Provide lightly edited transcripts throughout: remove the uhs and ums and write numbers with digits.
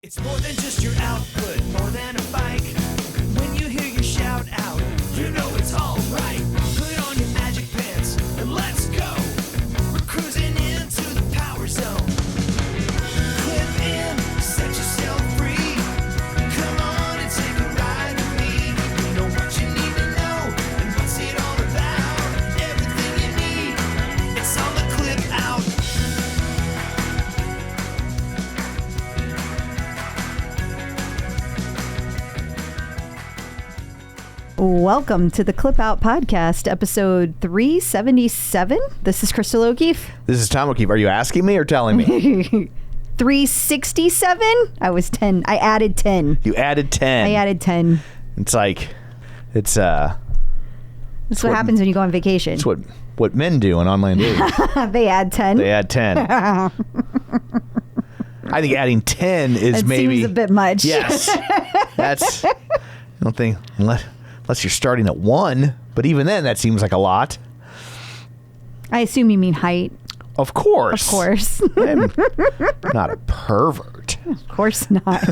It's more than just your output, more than a bike. When you hear your shout out, you know it's all right. Put on your magic pants and let's go. We're cruising into the power zone. Clip in, set yourself free. Come on and take a ride with me. We know what you need to know and what's it all about. Everything you need, it's on the Clip Out. Welcome to the Clip Out Podcast, episode 377. This is Crystal O'Keefe. This is Tom O'Keefe. Are you asking me or telling me? 367? I was 10. I added 10. You added 10. I added 10. It's like, it's That's what happens when you go on vacation. It's what men do on online dating. They add 10. They add 10. I think adding 10 is It maybe... seems a bit much. Yes. That's... I don't think... Unless you're starting at 1, but even then, that seems like a lot. I assume you mean height. Of course. Of course. I'm not a pervert. Of course not.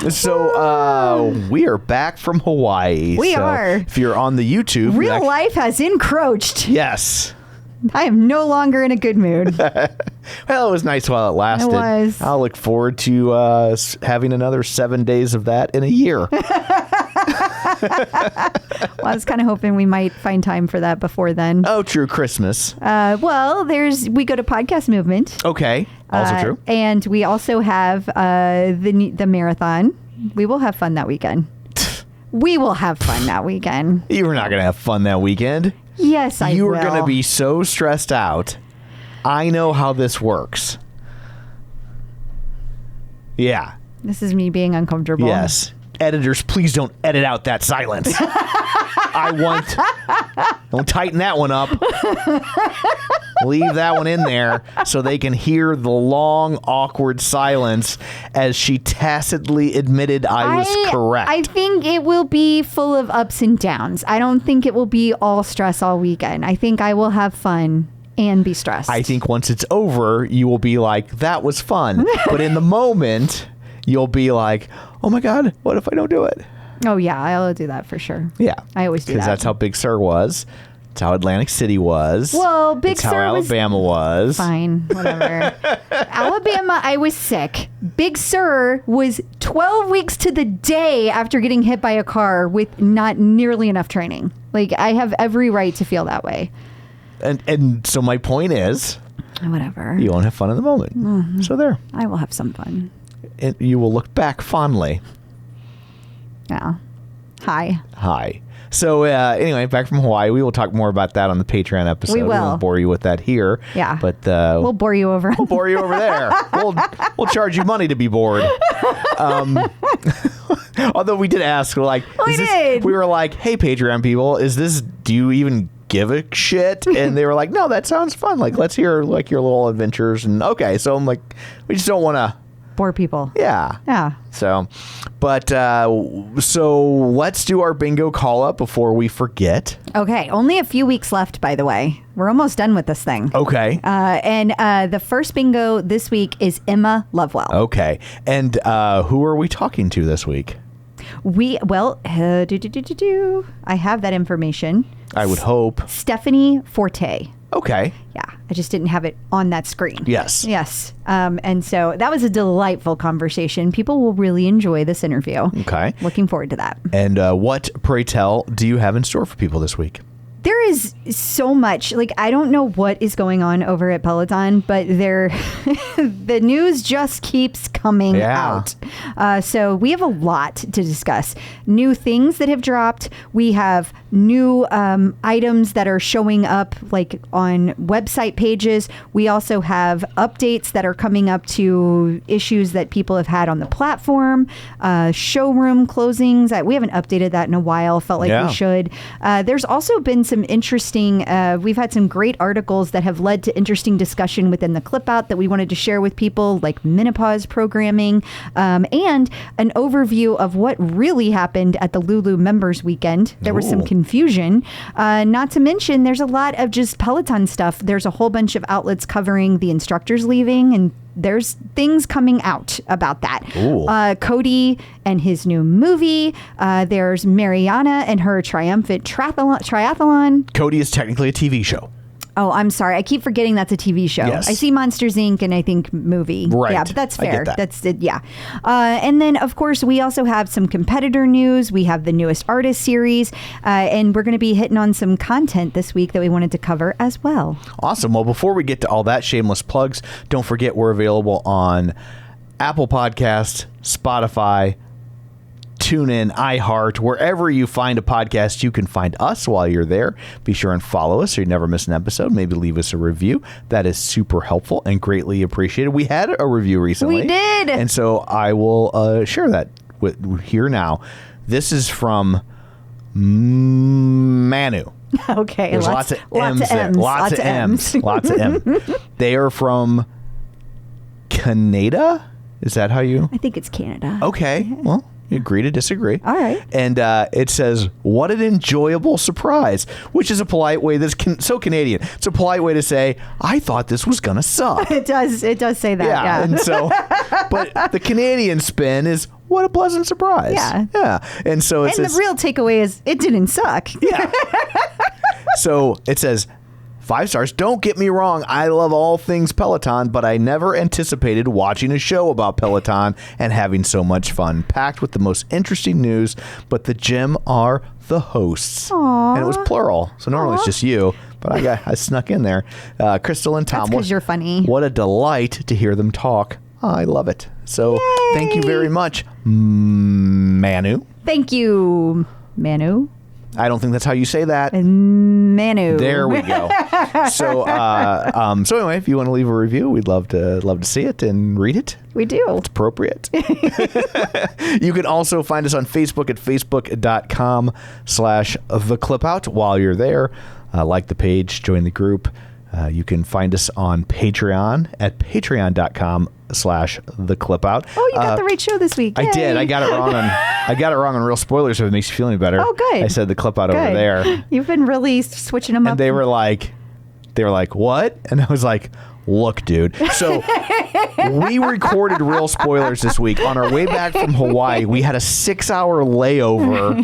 So, we are back from Hawaii. We so are. If you're on the YouTube... Real life has encroached. Yes. I am no longer in a good mood. Well, it was nice while it lasted. It was. I'll look forward to having another 7 days of that in a year. Well, I was kind of hoping we might find time for that before then. Oh, true. Christmas. Well, we go to Podcast Movement. Okay. Also true. And we also have the marathon. We will have fun that weekend. We will have fun that weekend. You were not going to have fun that weekend. Yes, I will. You were going to be so stressed out. I know how this works. Yeah. This is me being uncomfortable. Yes. Editors, please don't edit out that silence. Don't tighten that one up. Leave that one in there so they can hear the long, awkward silence as she tacitly admitted I was correct. I think it will be full of ups and downs. I don't think it will be all stress all weekend. I think I will have fun and be stressed. I think once it's over, you will be like, that was fun. But in the moment, you'll be like, oh my God, what if I don't do it? Oh, yeah, I'll do that for sure. Yeah. I always do that. Because that's how Big Sur was. It's how Atlantic City was. Well, Big it's Sur how Alabama was. Fine, whatever. Alabama, I was sick. Big Sur was 12 weeks to the day after getting hit by a car with not nearly enough training. Like, I have every right to feel that way. And so my point is, whatever. You won't have fun in the moment. Mm-hmm. So there. I will have some fun. And you will look back fondly. Yeah. Hi. So anyway, back from Hawaii. We will talk more about that on the Patreon episode. We will. We won't bore you with that here. Yeah. But we'll bore you over. We'll bore you over there. We'll charge you money to be bored. Although we did ask, we were like, hey, Patreon people, do you even give a shit? And they were like, no, that sounds fun. Like, let's hear like your little adventures. And okay, so I'm like, we just don't want to bore people. Yeah. So let's do our bingo call up before we forget. Okay. Only a few weeks left, by the way. We're almost done with this thing. Okay. And the first bingo this week is Emma Lovewell. Okay. And who are we talking to this week? I have that information. I would hope. Stephanie Forte. Okay. Yeah. I just didn't have it on that screen. Yes. And so that was a delightful conversation. People will really enjoy this interview. Okay. Looking forward to that. And what, pray tell, do you have in store for people this week? There is so much. Like, I don't know what is going on over at Peloton, but the news just keeps coming out. So we have a lot to discuss. New things that have dropped. We have new items that are showing up like on website pages. We also have updates that are coming up to issues that people have had on the platform. Showroom closings. We haven't updated that in a while. Felt like we should. There's also been some interesting, we've had some great articles that have led to interesting discussion within the Clip Out that we wanted to share with people, like menopause programming, and an overview of what really happened at the Lulu members weekend. There was some confusion. Not to mention, there's a lot of just Peloton stuff. There's a whole bunch of outlets covering the instructors leaving and there's things coming out about that. Ooh. Cody and his new movie. There's Mariana and her triumphant triathlon. Cody is technically a TV show. Oh, I'm sorry. I keep forgetting that's a TV show. Yes. I see Monsters, Inc. and I think movie. Right. Yeah, but that's fair. I get that. That's it. Yeah. And then, of course, we also have some competitor news. We have the newest artist series. And we're going to be hitting on some content this week that we wanted to cover as well. Awesome. Well, before we get to all that, shameless plugs, don't forget we're available on Apple Podcasts, Spotify, TuneIn, iHeart, wherever you find a podcast, you can find us while you're there. Be sure and follow us so you never miss an episode. Maybe leave us a review. That is super helpful and greatly appreciated. We had a review recently. We did. And so I will share that with here now. This is from Manu. Okay. There's lots of M's there. Lots of M's. Lots of M. They are from Canada? Is that how you? I think it's Canada. Okay. Well, you agree to disagree. All right. And it says, what an enjoyable surprise, which is a polite way that's so Canadian. It's a polite way to say, I thought this was going to suck. It does say that. Yeah. And so, but the Canadian spin is, what a pleasant surprise. Yeah. Yeah. And so it says, the real takeaway is it didn't suck. yeah. So it says, 5 stars. Don't get me wrong. I love all things Peloton, but I never anticipated watching a show about Peloton and having so much fun. Packed with the most interesting news, but the gem are the hosts. Aww. And it was plural. So normally it's just you, but I snuck in there. Crystal and Tom. That's because you're funny. What a delight to hear them talk. I love it. So Yay. Thank you very much, Manu. Thank you, Manu. I don't think that's how you say that. Manu. There we go. So anyway, if you want to leave a review, we'd love to see it and read it. We do. It's appropriate. You can also find us on Facebook at facebook.com/theclipout. While you're there, like the page, join the group. You can find us on Patreon at patreon.com/theclipout. Oh, you got the right show this week. I Yay. did. I got it wrong on Real Spoilers, if it makes you feel any better. Oh, good. I said the clip out over Good. there. You've been really switching them up. And they were like, what? And I was like, look, dude. So we recorded Real Spoilers this week. On our way back from Hawaii, we had a 6-hour layover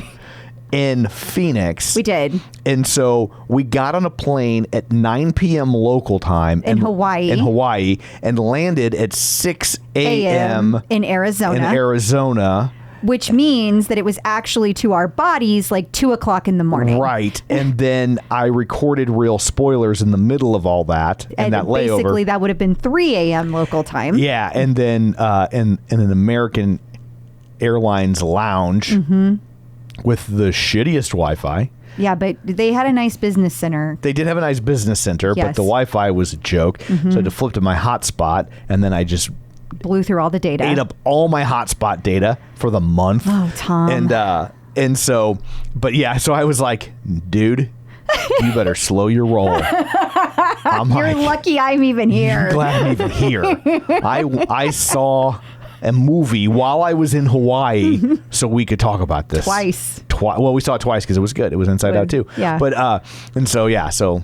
in Phoenix. We did. And so we got on a plane at 9 p.m. local time In Hawaii and landed at 6 a.m. in Arizona. Which means that it was actually to our bodies like 2 o'clock in the morning. Right. And then I recorded Real Spoilers in the middle of all that and that layover. Basically, that would have been 3 a.m. local time. Yeah. And then in an American Airlines lounge with the shittiest Wi-Fi. Yeah, but they had a nice business center. They did have a nice business center, Yes. but the Wi-Fi was a joke. So I had to flip to my hotspot, and then I just Blew through all the data. ate up all my hotspot data for the month. Oh, Tom. And so, but yeah, so I was like, dude, you better slow your roll. You're lucky I'm even here. You're glad I'm even here. I saw a movie while I was in Hawaii so we could talk about this. Twice. Well, we saw it twice because it was good. It was Inside Out too. Yeah. But, and so, yeah, so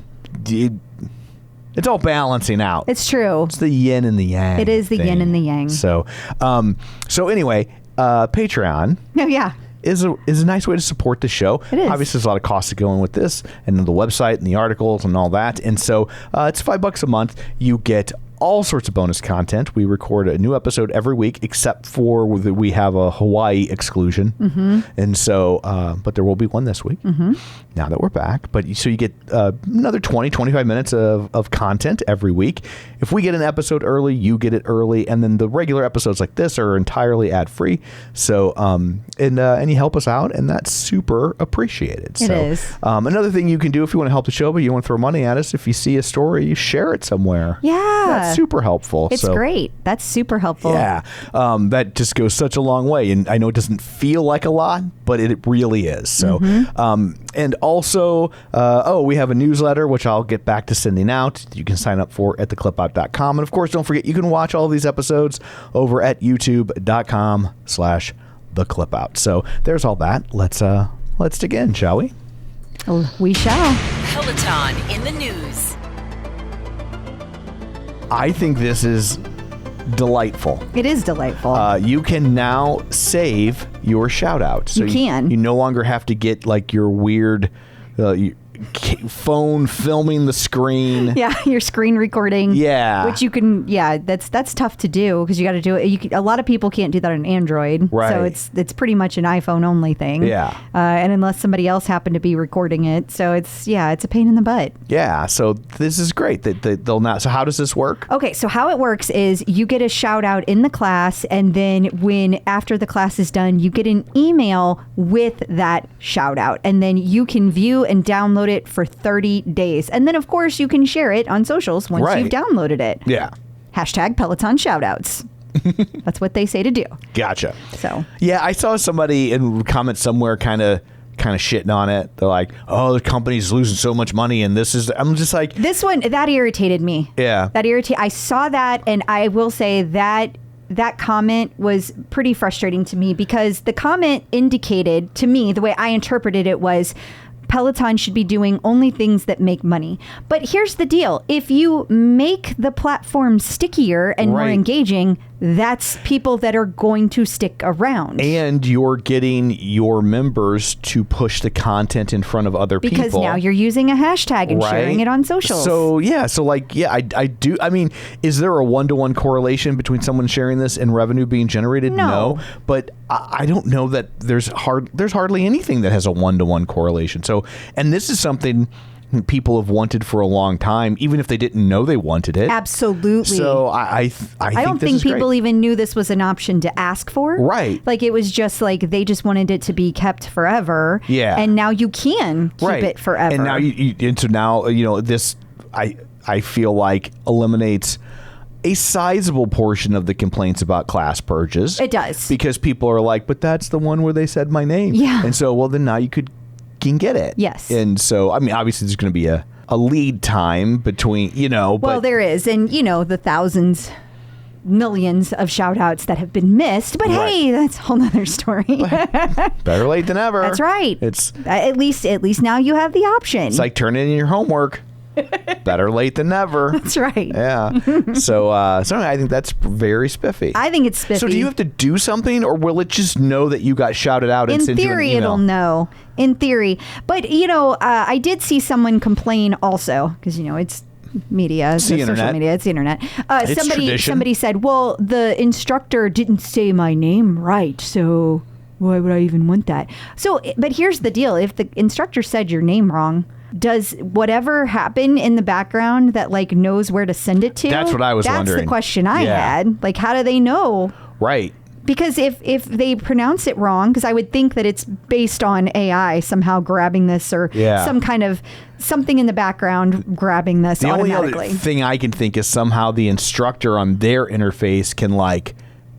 it's all balancing out. It's true. It's the yin and the yang. It is the yin and the yang. So, anyway, Patreon. No, yeah. Is a nice way to support the show. It is. Obviously, there's a lot of costs that go in with this, and the website and the articles and all that. And so it's $5 a month. You get all sorts of bonus content. We record a new episode every week, except for we have a Hawaii exclusion. And so, but there will be one this week now that we're back. But so you get another 20-25 minutes of content every week. If we get an episode early, you get it early. And then the regular episodes like this are entirely ad free. So, and you help us out, and that's super appreciated. It is. Another thing you can do if you want to help the show, but you want to throw money at us, if you see a story, you share it somewhere. Yeah. That's super helpful. It's great. That's super helpful. Yeah. That just goes such a long way. And I know it doesn't feel like a lot, but it really is. So, and also, we have a newsletter, which I'll get back to sending out. You can sign up for at theclipout.com. And of course, don't forget, you can watch all these episodes over at youtube.com/theclipout. So there's all that. Let's dig in, shall we? We shall. Peloton in the news. I think this is delightful. It is delightful. You can now save your shout out. So you can. You no longer have to get like your weird phone filming the screen. Yeah, your screen recording. Yeah. Which you can, that's tough to do because you got to do it. A lot of people can't do that on Android. Right. So it's pretty much an iPhone only thing. Yeah. And unless somebody else happened to be recording it. So it's a pain in the butt. Yeah. So this is great that they'll not. So how does this work? Okay. So how it works is you get a shout out in the class. And then after the class is done, you get an email with that shout out. And then you can view and download it for 30 days. And then, of course, you can share it on socials once you've downloaded it. Yeah. Hashtag Peloton shoutouts. That's what they say to do. Gotcha. So. Yeah, I saw somebody in comments somewhere kind of shitting on it. They're like, oh, the company's losing so much money and this is... I'm just like... This one, that irritated me. Yeah. I saw that and I will say that comment was pretty frustrating to me because the comment indicated to me, the way I interpreted it was... Peloton should be doing only things that make money. But here's the deal. If you make the platform stickier and more engaging, that's people that are going to stick around. And you're getting your members to push the content in front of other people. Because now you're using a hashtag and sharing it on socials. So, I do. I mean, is there a one-to-one correlation between someone sharing this and revenue being generated? No. But I don't know that there's hardly anything that has a one-to-one correlation. So, and this is something people have wanted for a long time, even if they didn't know they wanted it. Absolutely. So I don't think people even knew this was an option to ask for. Right. Like it was just like they just wanted it to be kept forever. Yeah. And now you can keep it forever. And now this I feel like eliminates a sizable portion of the complaints about class purges. It does. Because people are like, but that's the one where they said my name. Yeah. And so, well, then now you can get it. Yes. And so, I mean, obviously there's going to be a lead time between, Well, there is. And, the thousands, millions of shout outs that have been missed. But hey, that's a whole nother story. Better late than ever. That's right. It's at least now you have the option. It's like turning in your homework. Better late than never. That's right. Yeah. So I think that's very spiffy. I think it's spiffy. So do you have to do something, or will it just know that you got shouted out and send you an email? In theory, it'll know. In theory. But, I did see someone complain also, because, it's media. It's the internet. Social media. It's the internet. It's tradition. Somebody said, well, the instructor didn't say my name right, so why would I even want that? So, but here's the deal. If the instructor said your name wrong, does whatever happen in the background that knows where to send it to? That's what I was wondering. That's the question I had. How do they know? Right. Because if they pronounce it wrong, because I would think that it's based on AI somehow grabbing this or some kind of something in the background grabbing this automatically. The only other thing I can think is somehow the instructor on their interface can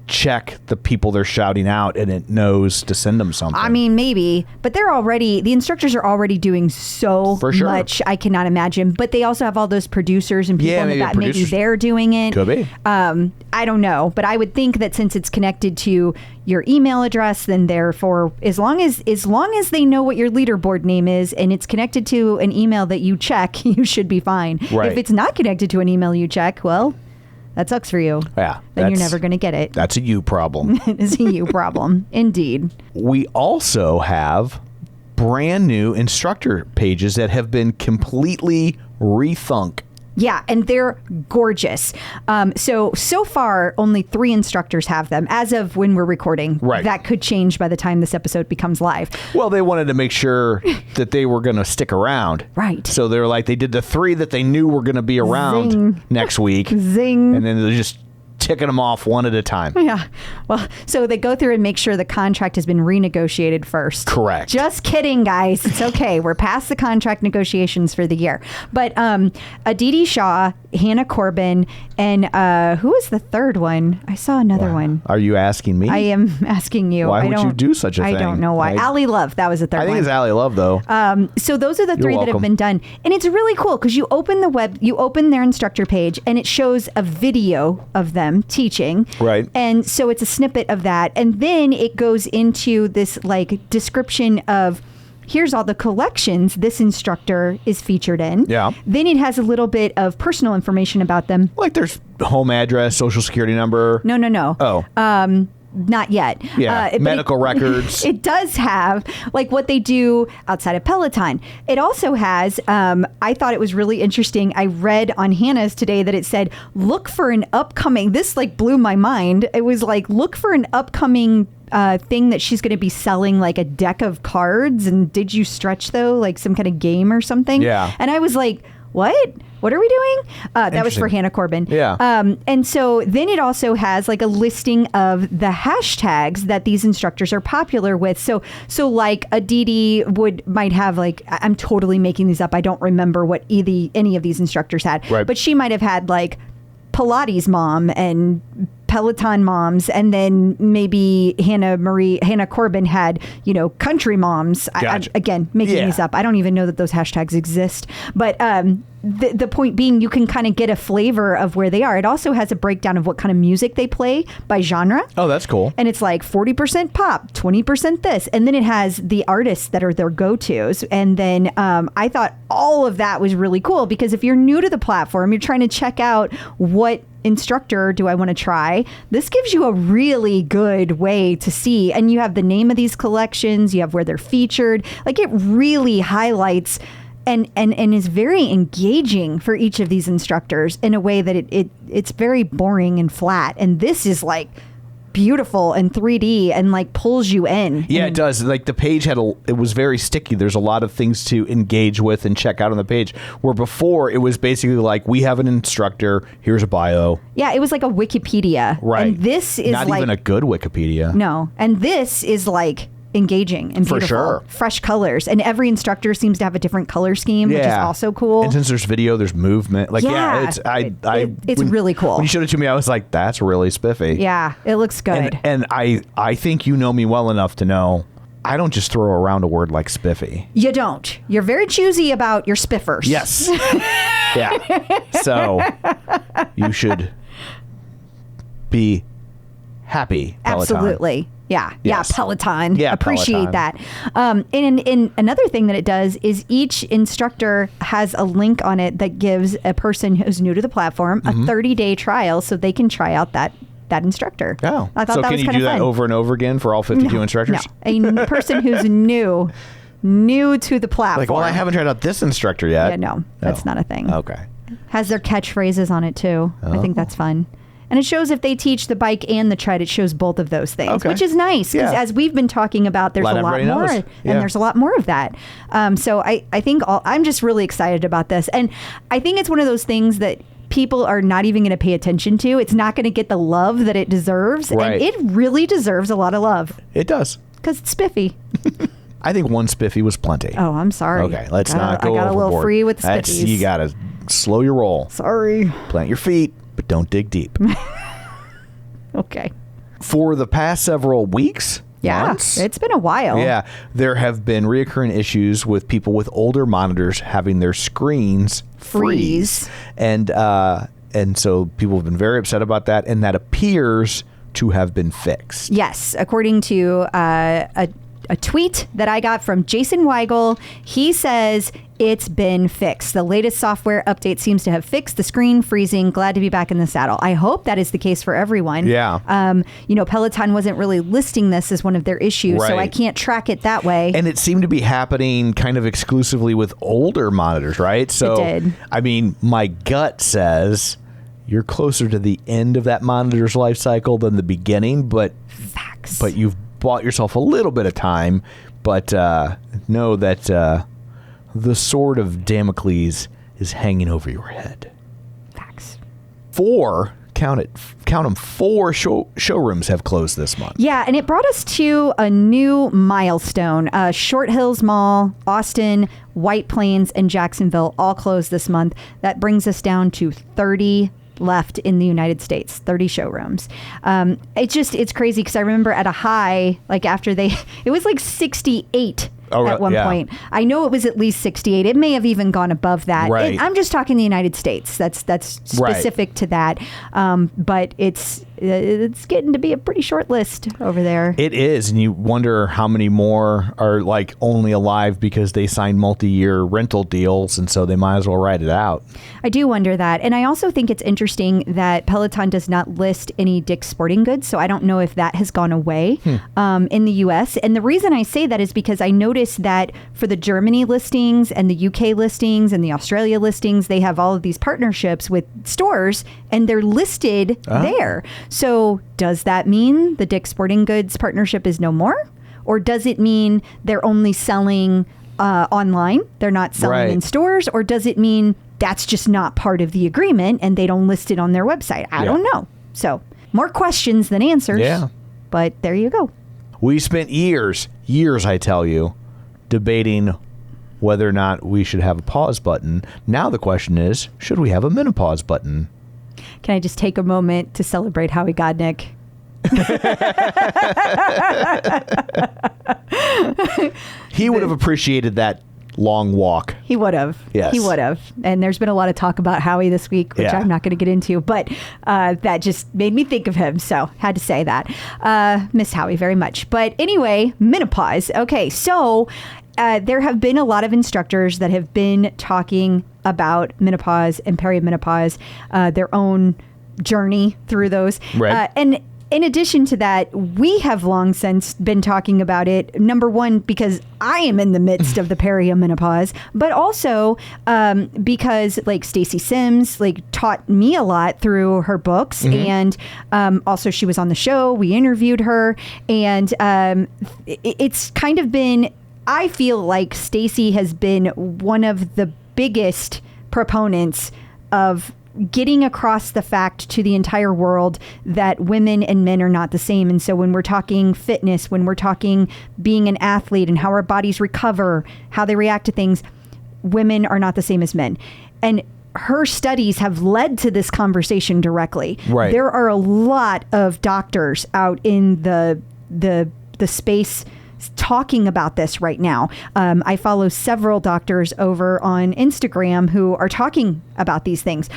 check the people they're shouting out and it knows to send them something. I mean, maybe, but the instructors are already doing so much. I cannot imagine, but they also have all those producers and people in the back. Maybe they're doing it. Could be. I don't know, but I would think that since it's connected to your email address, then therefore, as long as they know what your leaderboard name is and it's connected to an email that you check, you should be fine. Right. If it's not connected to an email you check, well, that sucks for you. Yeah. Then you're never going to get it. That's a you problem. It is a you problem. Indeed. We also have brand new instructor pages that have been completely rethunk. Yeah, and they're gorgeous. So far, only 3 instructors have them as of when we're recording. Right. That could change by the time this episode becomes live. Well, they wanted to make sure that they were going to stick around. Right. So they were they did the 3 that they knew were going to be around next week. Zing. And then they're just ticking them off one at a time. Yeah. Well, so they go through and make sure the contract has been renegotiated first. Correct. Just kidding, guys. It's okay. We're past the contract negotiations for the year. But Aditi Shah, Hannah Corbin, and who was the third one? I saw another one. Are you asking me? I am asking you. Why would you do such a thing? I don't know why. Allie Love, that was the third one. I think it's Allie Love, though. So those are the 3 that have been done. And it's really cool because you open their instructor page and it shows a video of them teaching. Right. And so it's a snippet of that. And then it goes into this description of here's all the collections this instructor is featured in. Yeah. Then it has a little bit of personal information about them. There's home address, social security number? No. Oh. Not yet. Yeah, medical records. It does have like what they do outside of Peloton. It also has, I thought it was really interesting. I read on Hannah's today that it said, look for an upcoming, this like blew my mind. It was like, look for an upcoming thing that she's going to be selling, like a deck of cards. And did you stretch though? Like some kind of game or something? Yeah. And I was like, what are we doing? That was for Hannah Corbin. Yeah. And so then it also has like a listing of the hashtags that these instructors are popular with. So like Aditi might have like, I'm totally making these up. I don't remember what any of these instructors had, right. But she might have had like Pilates mom and Peloton moms, and then maybe Hannah Corbin had, country moms. Gotcha. Again, making these up. I don't even know that those hashtags exist. But the point being, you can kind of get a flavor of where they are. It also has a breakdown of what kind of music they play by genre. Oh, that's cool. And it's like 40% pop, 20% this. And then it has the artists that are their go-tos. And then I thought all of that was really cool because if you're new to the platform, you're trying to check out what instructor do I want to try, this gives you a really good way to see. And you have the name of these collections, you have where they're featured. Like it really highlights and is very engaging for each of these instructors in a way that it's very boring and flat. And this is like beautiful and 3D and like pulls you in. Yeah, it does. Like the page it was very sticky. There's a lot of things to engage with and check out on the page, where before it was basically like, we have an instructor, here's a bio. Yeah, it was like a Wikipedia. Right. And this is not even a good Wikipedia. No. And this is like engaging and beautiful. For sure. Fresh colors. And every instructor seems to have a different color scheme, which is also cool. And since there's video, there's movement. Like, it's really cool. When you showed it to me, I was like, that's really spiffy. Yeah, it looks good. And I think you know me well enough to know I don't just throw around a word like spiffy. You don't. You're very choosy about your spiffers. Yes. Yeah. So you should be happy, Peloton. Absolutely. Yeah. Yes. Yeah. Peloton. Yeah, Appreciate Peloton. that. And another thing that it does is each instructor has a link on it that gives a person who's new to the platform a 30-day trial so they can try out that instructor. Oh. I thought so that can was you kind do of that fun. over and over again for all 52 instructors? No. A person who's new to the platform. Like, well, I haven't tried out this instructor yet. Yeah, no. That's not a thing. Okay. Has their catchphrases on it too. I think that's fun. And it shows if they teach the bike and the tread, it shows both of those things, which is nice. Because as we've been talking about, there's a lot more. Knows. And Yeah. there's a lot more of that. So I think I'm just really excited about this. And I think it's one of those things that people are not even going to pay attention to. It's not going to get the love that it deserves. Right. And it really deserves a lot of love. It does. Because it's spiffy. I think one spiffy was plenty. Oh, I'm sorry. Okay, let's not go I got overboard. a little free with the spiffies. You got to slow your roll. Sorry. Plant your feet, but don't dig deep. Okay. For the past several weeks, months, it's been a while. Yeah, there have been reoccurring issues with people with older monitors having their screens freeze. And so people have been very upset about that, and that appears to have been fixed. Yes, according to a tweet that I got from Jason Weigel, he says it's been fixed. The latest software update seems to have fixed the screen freezing. Glad to be back in the saddle. I hope that is the case for everyone. Yeah. Peloton wasn't really listing this as one of their issues, so I can't track it that way. And it seemed to be happening kind of exclusively with older monitors, right? So, it did. I mean, my gut says you're closer to the end of that monitor's life cycle than the beginning, but Facts. But you've bought yourself a little bit of time, but know that the sword of Damocles is hanging over your head. Facts. 4 showrooms have closed this month. Yeah, and it brought us to a new milestone. Short Hills Mall, Austin, White Plains, and Jacksonville all closed this month. That brings us down to 30 left in the United States, 30 showrooms. It's crazy because I remember at a high, like after it was like 68 at one point. I know it was at least 68. It may have even gone above that. Right. I'm just talking the United States. That's specific to that. But it's getting to be a pretty short list over there. It is, and you wonder how many more are like only alive because they signed multi-year rental deals, and so they might as well ride it out. I do wonder that. And I also think it's interesting that Peloton does not list any Dick's Sporting Goods, so I don't know if that has gone away in the U.S. And the reason I say that is because I noticed that for the Germany listings and the UK listings and the Australia listings, they have all of these partnerships with stores, and they're listed there. So does that mean the Dick's Sporting Goods partnership is no more? Or does it mean they're only selling online? They're not selling in stores? Or does it mean that's just not part of the agreement and they don't list it on their website? I don't know. So more questions than answers. Yeah. But there you go. We spent years, I tell you, debating whether or not we should have a pause button. Now the question is, should we have a menopause button? Can I just take a moment to celebrate Howie Godnick? He would have appreciated that long walk. He would have. Yes. He would have. And there's been a lot of talk about Howie this week, which I'm not going to get into, but that just made me think of him. So had to say that. Miss Howie very much. But anyway, menopause. Okay, so there have been a lot of instructors that have been talking about menopause and perimenopause, their own journey through those. Right. And in addition to that, we have long since been talking about it. Number one, because I am in the midst of the perimenopause, but also because like Stacey Sims like taught me a lot through her books, and also she was on the show. We interviewed her, and it's kind of been. I feel like Stacey has been one of the biggest proponents of getting across the fact to the entire world that women and men are not the same. And so when we're talking fitness, when we're talking being an athlete and how our bodies recover, how they react to things, women are not the same as men. And her studies have led to this conversation directly. Right. There are a lot of doctors out in the space talking about this right now. I follow several doctors over on Instagram who are talking about these things.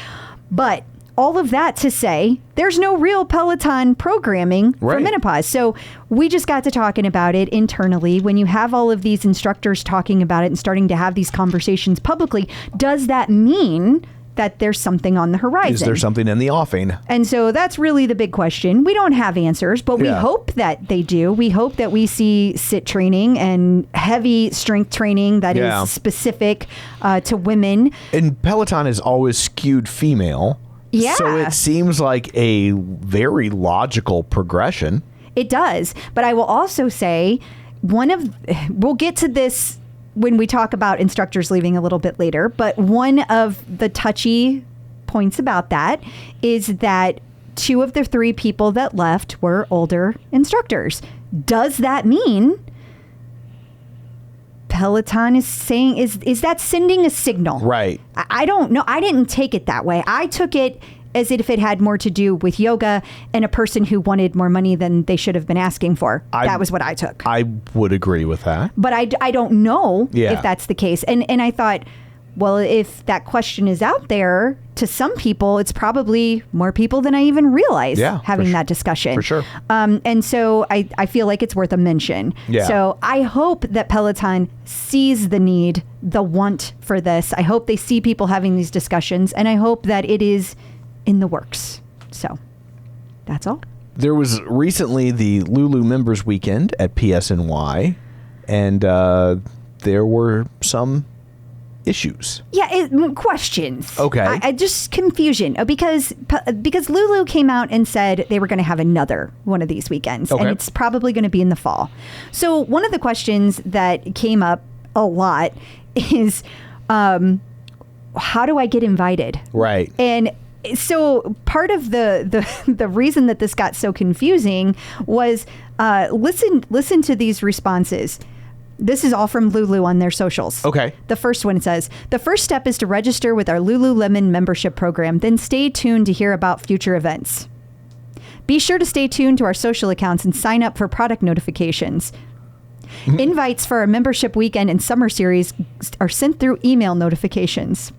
But all of that to say, there's no real Peloton programming for menopause. So we just got to talking about it internally. When you have all of these instructors talking about it and starting to have these conversations publicly, does that mean that there's something on the horizon? Is there something in the offing? And so that's really the big question. We don't have answers, but we hope that they do. We hope that we see sit training and heavy strength training that is specific to women. And Peloton is always skewed female. Yeah. So it seems like a very logical progression. It does. But I will also say, we'll get to this when we talk about instructors leaving a little bit later, but one of the touchy points about that is that 2 of the 3 people that left were older instructors. Does that mean Peloton is saying, is that sending a signal? Right. I don't know. I didn't take it that way. I took it as if it had more to do with yoga and a person who wanted more money than they should have been asking for. That was what I took. I would agree with that. But I don't know if that's the case. And I thought, well, if that question is out there to some people, it's probably more people than I even realize having that discussion. For sure. And so I feel like it's worth a mention. Yeah. So I hope that Peloton sees the need, the want for this. I hope they see people having these discussions, and I hope that it is in the works. So that's all. There was recently the Lulu members weekend at PSNY, and there were some issues. Yeah, questions. Okay. I just confusion because Lulu came out and said they were going to have another one of these weekends, and it's probably going to be in the fall. So one of the questions that came up a lot is, how do I get invited? Right. And so part of the reason that this got so confusing was listen to these responses. This is all from Lulu on their socials. Okay. The first one says, the first step is to register with our Lululemon membership program. Then stay tuned to hear about future events. Be sure to stay tuned to our social accounts and sign up for product notifications. Invites for our membership weekend and summer series are sent through email notifications.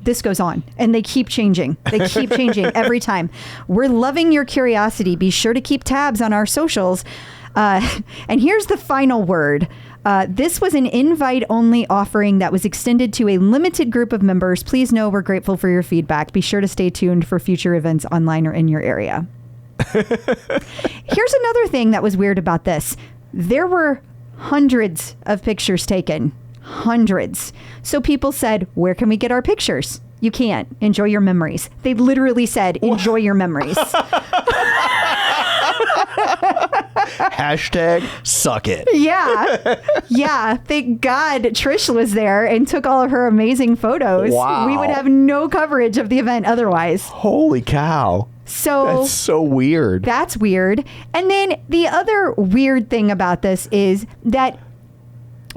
this goes on, and they keep changing. They keep changing every time. We're loving your curiosity. Be sure to keep tabs on our socials. And here's the final word. This was an invite-only offering that was extended to a limited group of members. Please know we're grateful for your feedback. Be sure to stay tuned for future events online or in your area. Here's another thing that was weird about this. There were hundreds of pictures taken. Hundreds. So people said, where can we get our pictures? You can't. Enjoy your memories. They literally said, enjoy your memories. Hashtag suck it. Yeah. Yeah. Thank God Trish was there and took all of her amazing photos. Wow. We would have no coverage of the event otherwise. Holy cow. So that's so weird. That's weird. And then the other weird thing about this is that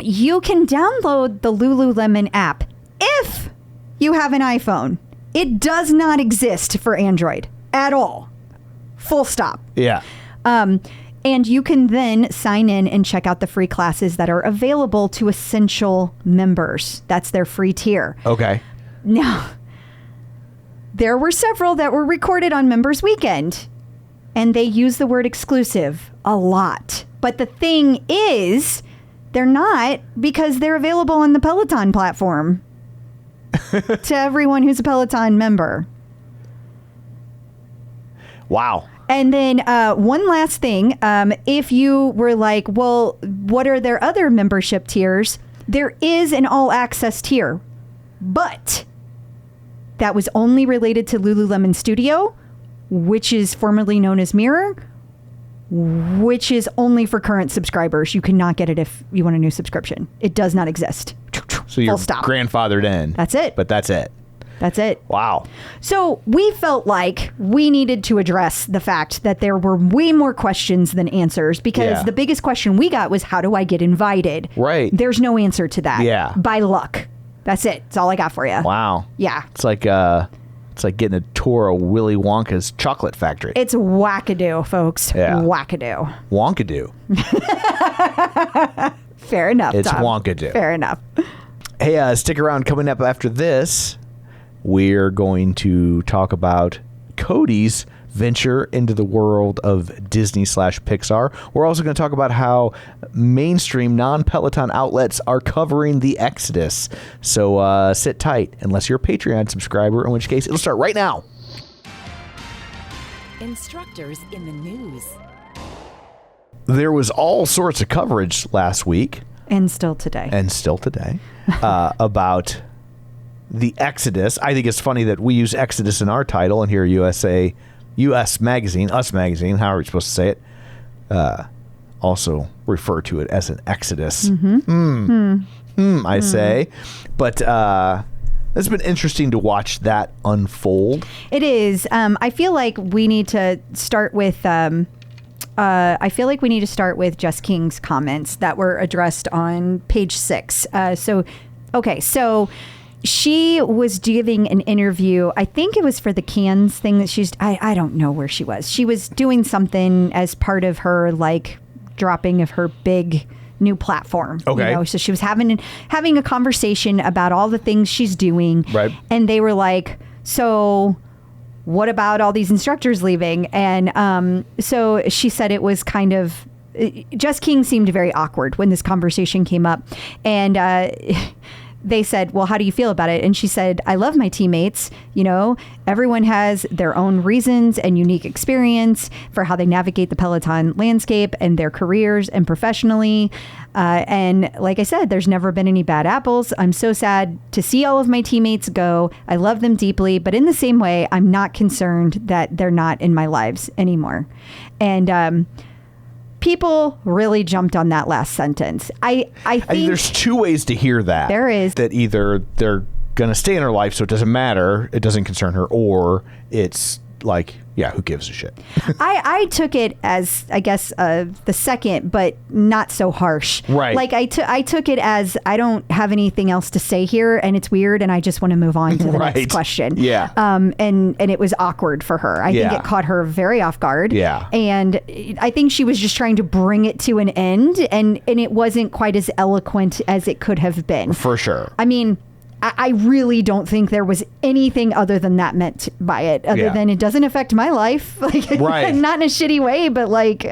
you can download the Lululemon app if you have an iPhone. It does not exist for Android at all. Full stop. Yeah. And you can then sign in and check out the free classes that are available to essential members. That's their free tier. Okay. Now, there were several that were recorded on Members Weekend, and they use the word exclusive a lot. But the thing is, they're not, because they're available on the Peloton platform to everyone who's a Peloton member. Wow. And then one last thing, if you were like, well, what are their other membership tiers? There is an all access tier, but that was only related to Lululemon Studio, which is formerly known as Mirror, which is only for current subscribers. You cannot get it if you want a new subscription. It does not exist. So you're grandfathered in. That's it. But that's it. That's it. Wow. So we felt like we needed to address the fact that there were way more questions than answers, because the biggest question we got was, how do I get invited? Right. There's no answer to that. Yeah. By luck. That's it. That's all I got for you. Wow. Yeah. It's like getting a tour of Willy Wonka's chocolate factory. It's wackadoo, folks. Yeah. Wackadoo. Wonkadoo. Fair enough, It's Tom. wonkadoo. Fair enough. Hey, stick around. Coming up after this, we're going to talk about Cody's venture into the world of Disney/Pixar. We're also going to talk about how mainstream non-Peloton outlets are covering the exodus. So sit tight, unless you're a Patreon subscriber, in which case it'll start right now. Instructors in the news. There was all sorts of coverage last week. And still today. About the exodus. I think it's funny that we use exodus in our title, and here US Magazine, Us Magazine, how are we supposed to say it, also refer to it as an exodus. I say. But it's been interesting to watch that unfold. It is. I feel like we need to start with Jess King's comments that were addressed on page 6. So she was giving an interview. I think it was for the Cannes thing that I don't know where she was. She was doing something as part of her dropping of her big new platform. Okay. So she was having a conversation about all the things she's doing. Right. And they were like, so what about all these instructors leaving? And so she said it was kind of, Jess King seemed very awkward when this conversation came up. And they said, well, how do you feel about it? And she said, I love my teammates. Everyone has their own reasons and unique experience for how they navigate the Peloton landscape and their careers and professionally. And like I said, there's never been any bad apples. I'm so sad to see all of my teammates go. I love them deeply, but in the same way, I'm not concerned that they're not in my lives anymore. And, people really jumped on that last sentence. I think there's two ways to hear that. There is. That either they're going to stay in her life, so it doesn't matter, it doesn't concern her, or it's like, yeah, who gives a shit? I took it as, I guess, the second, but not so harsh. Right. Like I took it as, I don't have anything else to say here, and it's weird, and I just want to move on to the next question. Yeah. And it was awkward for her. I think it caught her very off guard. Yeah. And I think she was just trying to bring it to an end, and it wasn't quite as eloquent as it could have been. For sure. I mean, I really don't think there was anything other than that meant by it, other than it doesn't affect my life, like not in a shitty way, but like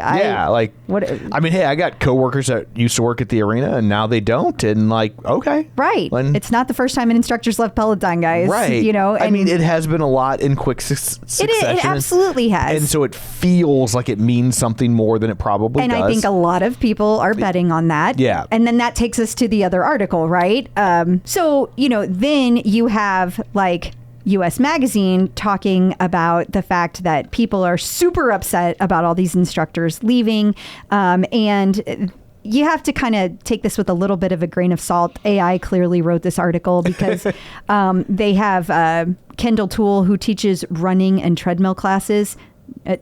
what? I mean, hey, I got coworkers that used to work at the arena and now they don't, and like, okay, right. It's not the first time an instructor's left Peloton, guys. Right. You know, I mean, it has been a lot in quick succession. It absolutely has, and so it feels like it means something more than it probably does. And I think a lot of people are betting on that. Yeah. And then that takes us to the other article, right? So you know, then you have like US Magazine talking about the fact that people are super upset about all these instructors leaving, and you have to kind of take this with a little bit of a grain of salt. AI clearly wrote this article because they have Kendall Toole, who teaches running and treadmill classes.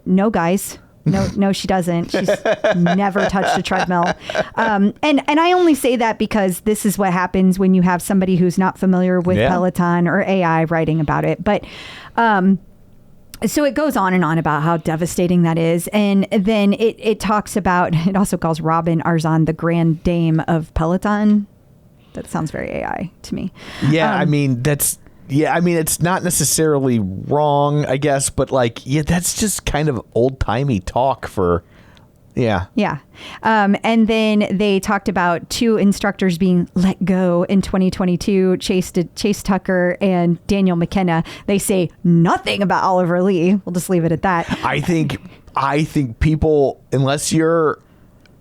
No, guys. No, she doesn't. She's never touched a treadmill. And I only say that because this is what happens when you have somebody who's not familiar with Peloton or AI writing about it. But so it goes on and on about how devastating that is. And then it talks about, it also calls Robin Arzon the grand dame of Peloton. That sounds very AI to me. Yeah, I mean, it's not necessarily wrong, I guess, but like, that's just kind of old-timey talk for, Yeah. And then they talked about 2 instructors being let go in 2022, Chase Tucker and Daniel McKenna. They say nothing about Oliver Lee. We'll just leave it at that. I think people, unless you're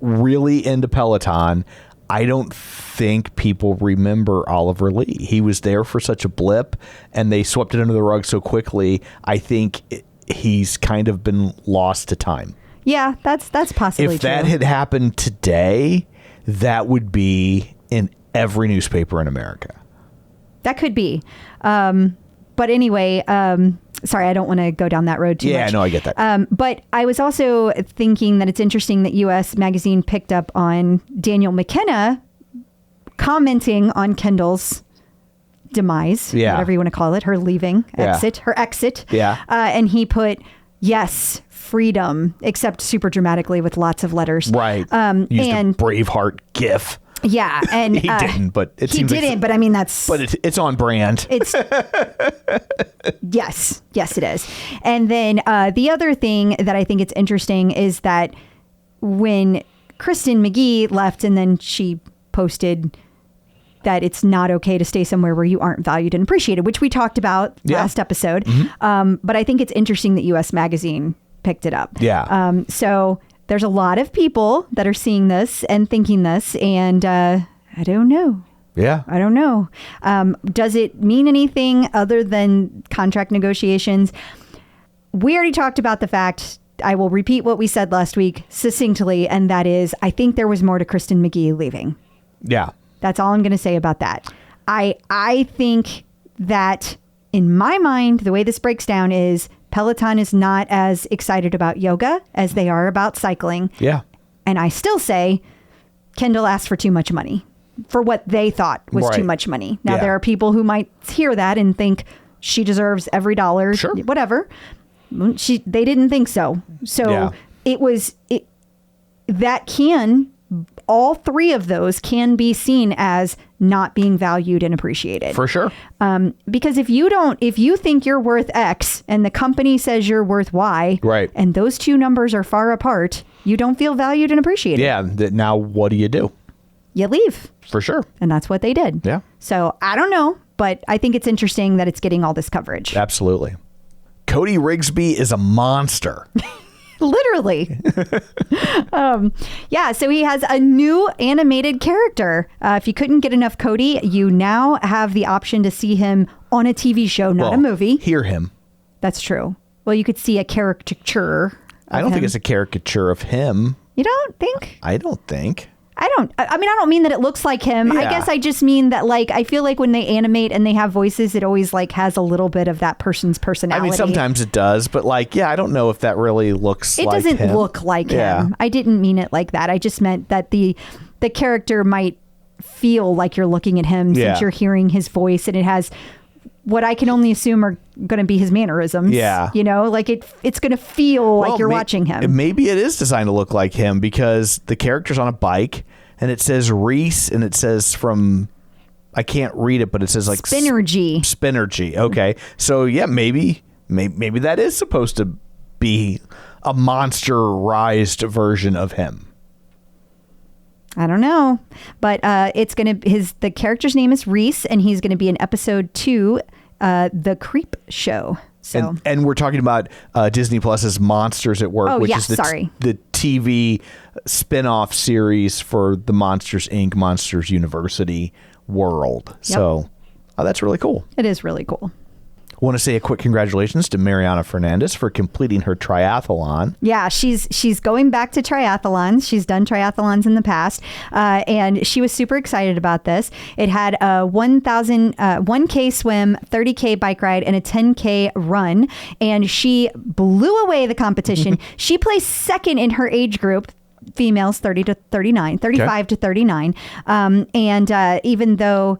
really into Peloton, I don't think people remember Oliver Lee. He was there for such a blip and they swept it under the rug so quickly. I think he's kind of been lost to time. Yeah, that's possibly true. If that had happened today, that would be in every newspaper in America. That could be. But anyway, sorry, I don't want to go down that road too much. Yeah, no, I get that. But I was also thinking that it's interesting that US Magazine picked up on Daniel McKenna commenting on Kendall's demise, whatever you want to call it, her leaving, her exit. Yeah. And he put, yes, freedom, except super dramatically with lots of letters. Right. Used a Braveheart gif. Yeah, and he didn't, but it seems but I mean that's. But it's on brand. It's yes, it is. And then the other thing that I think it's interesting is that when Kristen McGee left, and then she posted that it's not okay to stay somewhere where you aren't valued and appreciated, which we talked about last episode. Mm-hmm. But I think it's interesting that US Magazine picked it up. Yeah. So there's a lot of people that are seeing this and thinking this, and I don't know. Yeah. I don't know. Does it mean anything other than contract negotiations? We already talked about the fact, I will repeat what we said last week succinctly, and that is, I think there was more to Kristen McGee leaving. Yeah. That's all I'm going to say about that. I think that in my mind, the way this breaks down is Peloton is not as excited about yoga as they are about cycling. Yeah. And I still say Kendall asked for too much money for what they thought was too much money. Now, there are people who might hear that and think she deserves every dollar, whatever. They didn't think so. So all 3 of those can be seen as not being valued and appreciated. For sure. Because if you think you're worth X and the company says you're worth Y, right, and those 2 numbers are far apart, you don't feel valued and appreciated. Yeah. Now what do? You leave. For sure. And that's what they did. Yeah. So I don't know, but I think it's interesting that it's getting all this coverage. Absolutely. Cody Rigsby is a monster. Literally. So he has a new animated character. If you couldn't get enough Cody, you now have the option to see him on a TV show, not a movie. Hear him. That's true. Well, you could see a caricature. I don't think it's a caricature of him. You don't think? I don't think. I don't mean that it looks like him. Yeah. I guess I just mean that, like, I feel like when they animate and they have voices, it always like has a little bit of that person's personality. I mean, sometimes it does, but like, I don't know if that really looks like him. It doesn't look like him. I didn't mean it like that. I just meant that the character might feel like you're looking at him since you're hearing his voice, and it has what I can only assume are going to be his mannerisms. Yeah. You know, like it's going to feel like you're watching him. Maybe it is designed to look like him because the character's on a bike and it says Reese and it says from I can't read it, but it says like Spinergy. Spinergy. Okay. So yeah, maybe that is supposed to be a monsterized version of him. I don't know, but the character's name is Reese, and he's going to be in episode 2, The Creep Show. So, and we're talking about Disney Plus's Monsters at Work, which is the TV spin-off series for the Monsters Inc. Monsters University world. Yep. So that's really cool. It is really cool. I want to say a quick congratulations to Mariana Fernandez for completing her triathlon. Yeah, she's going back to triathlons. She's done triathlons in the past, and she was super excited about this. It had a 1K swim, 30K bike ride, and a 10K run, and she blew away the competition. She placed second in her age group. Females 35 to 39. And even though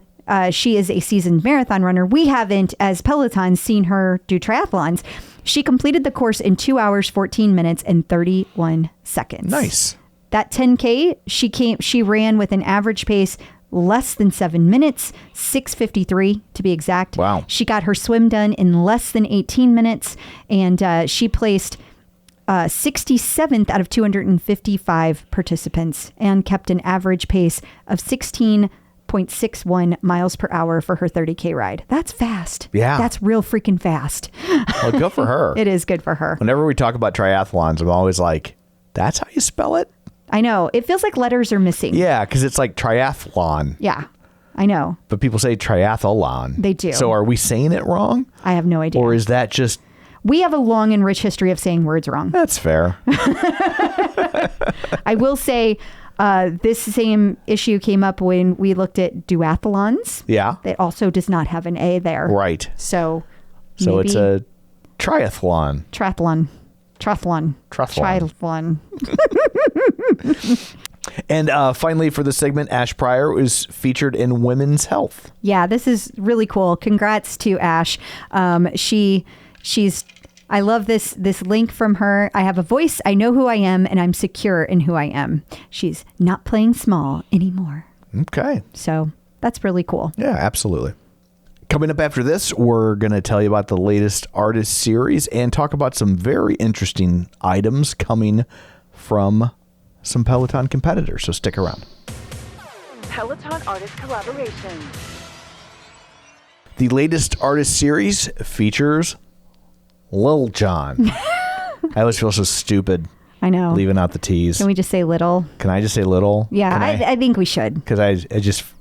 she is a seasoned marathon runner, we haven't, as Peloton, seen her do triathlons. She completed the course in 2 hours, 14 minutes, and 31 seconds. Nice. That 10K, she ran with an average pace less than 7 minutes, 6:53 to be exact. Wow. She got her swim done in less than 18 minutes, and she placed 67th out of 255 participants and kept an average pace of 16.61 miles per hour for her 30K ride. That's fast. Yeah. That's real freaking fast. Well, good for her. It is good for her. Whenever we talk about triathlons, I'm always like, that's how you spell it? I know. It feels like letters are missing. Yeah, because it's like triathlon. Yeah, I know. But people say triathlon. They do. So are we saying it wrong? I have no idea. Or is that just... We have a long and rich history of saying words wrong. That's fair. I will say this same issue came up when we looked at duathlons. Yeah. That also does not have an A there. Right. So it's a triathlon. Triathlon. And finally, for the segment, Ash Pryor was featured in Women's Health. Yeah, this is really cool. Congrats to Ash. I love this link from her. I have a voice, I know who I am, and I'm secure in who I am. She's not playing small anymore. Okay. So that's really cool. Yeah, absolutely. Coming up after this, we're going to tell you about the latest artist series and talk about some very interesting items coming from some Peloton competitors. So stick around. Peloton artist collaboration. The latest artist series features Lil Jon. I always feel so stupid. I know. Leaving out the T's. Can we just say little? Can I just say little? Yeah, I think we should. Because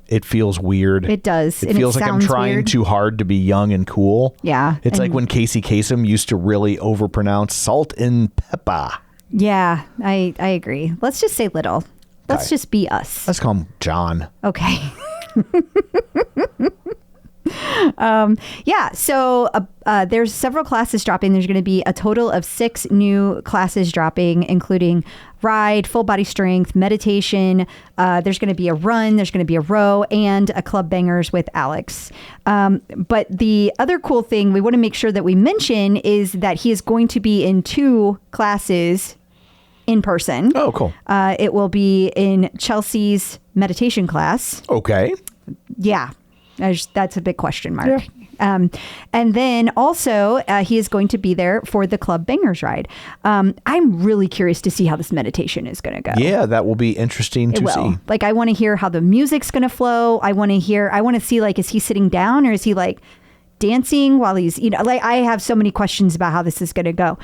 it feels weird. It does. It feels like I'm trying weird. too hard to be young and cool. Yeah. It's like when Casey Kasem used to really overpronounce salt and pepper. Yeah, I agree. Let's just say little. Let's just be us. Let's call him John. Okay. So there's several classes dropping. There's going to be a total of 6 new classes dropping, including ride, full body strength, meditation. There's going to be a run. There's going to be a row and a club bangers with Alex. But the other cool thing we want to make sure that we mention is that he is going to be in 2 classes in person. Oh, cool. It will be in Chelsea's meditation class. Okay. Yeah. That's a big question mark. Yeah. And then also he is going to be there for the Club Bangers ride. I'm really curious to see how this meditation is going to go. Yeah, that will be interesting to see. Like, I want to hear how the music's going to flow. I want to see, like, is he sitting down or is he like dancing while he's, like, I have so many questions about how this is going to go.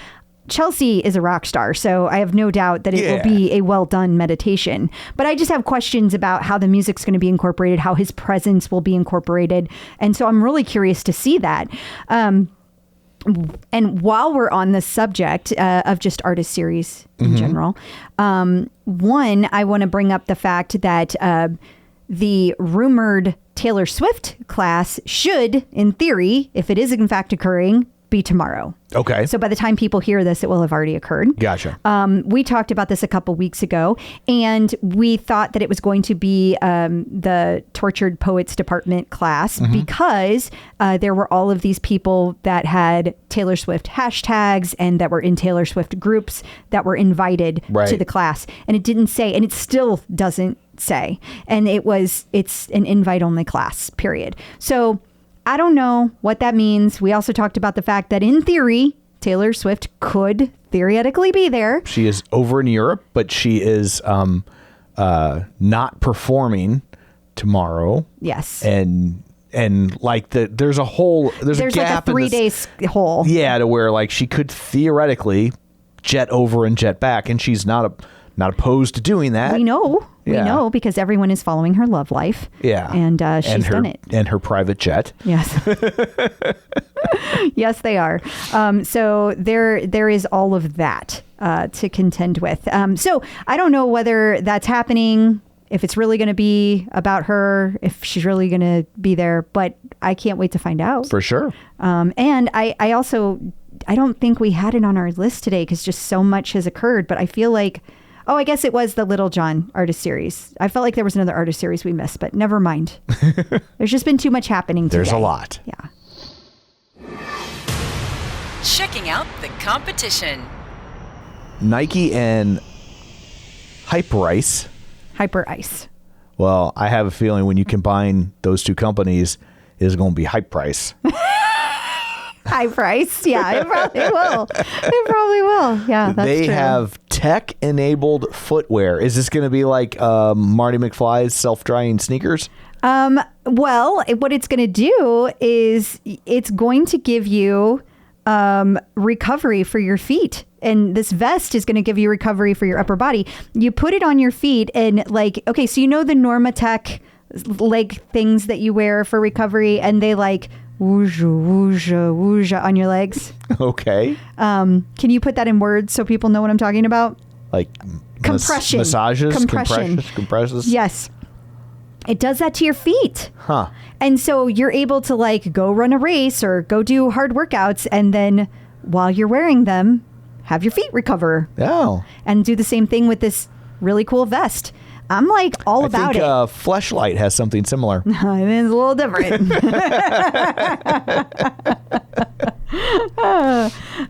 Chelsea is a rock star, so I have no doubt that it will be a well-done meditation. But I just have questions about how the music's going to be incorporated, how his presence will be incorporated. And so I'm really curious to see that. And while we're on the subject of just artist series in general, one, I want to bring up the fact that the rumored Taylor Swift class should, in theory, if it is in fact occurring, be tomorrow. Okay. So by the time people hear this, it will have already occurred. Gotcha. We talked about this a couple weeks ago, and we thought that it was going to be the Tortured Poets Department class because there were all of these people that had Taylor Swift hashtags and that were in Taylor Swift groups that were invited to the class. And it didn't say, and it still doesn't say. And it's an invite only class, period. So I don't know what that means. We also talked about the fact that in theory, Taylor Swift could theoretically be there. She is over in Europe, but she is not performing tomorrow. Yes. And like there's a there's gap like a 3 day hole. Yeah, to where like she could theoretically jet over and jet back, and she's not opposed to doing that. We know. We know because everyone is following her love life. Yeah. And she's done it. And her private jet. Yes. Yes, they are. So there is all of that to contend with. So I don't know whether that's happening, if it's really going to be about her, if she's really going to be there, but I can't wait to find out. For sure. And I also, I don't think we had it on our list today because just so much has occurred, but I feel like, I guess it was the Lil Jon artist series. I felt like there was another artist series we missed, but never mind. There's just been too much happening today. There's a lot. Yeah. Checking out the competition. Nike and Hyperice. Hyperice. Well, I have a feeling when you combine those two companies, it's going to be Hyperice. Hyperice. Yeah, it probably will. It probably will. Yeah, that's They true. have tech-enabled footwear. Is this going to be like Marty McFly's self-drying sneakers? Well, what it's going to do is it's going to give you recovery for your feet. And this vest is going to give you recovery for your upper body. You put it on your feet and like, okay, so you know the Normatec leg things that you wear for recovery, and they like woosha, woosha, woosha on your legs. Okay. Can you put that in words so people know what I'm talking about? Like Compression. Massages? Compression. Compresses? Yes. It does that to your feet. Huh. And so you're able to like go run a race or go do hard workouts, and then while you're wearing them, have your feet recover. Oh. And do the same thing with this really cool vest. I'm like all about it. I think Fleshlight has something similar. It's a little different.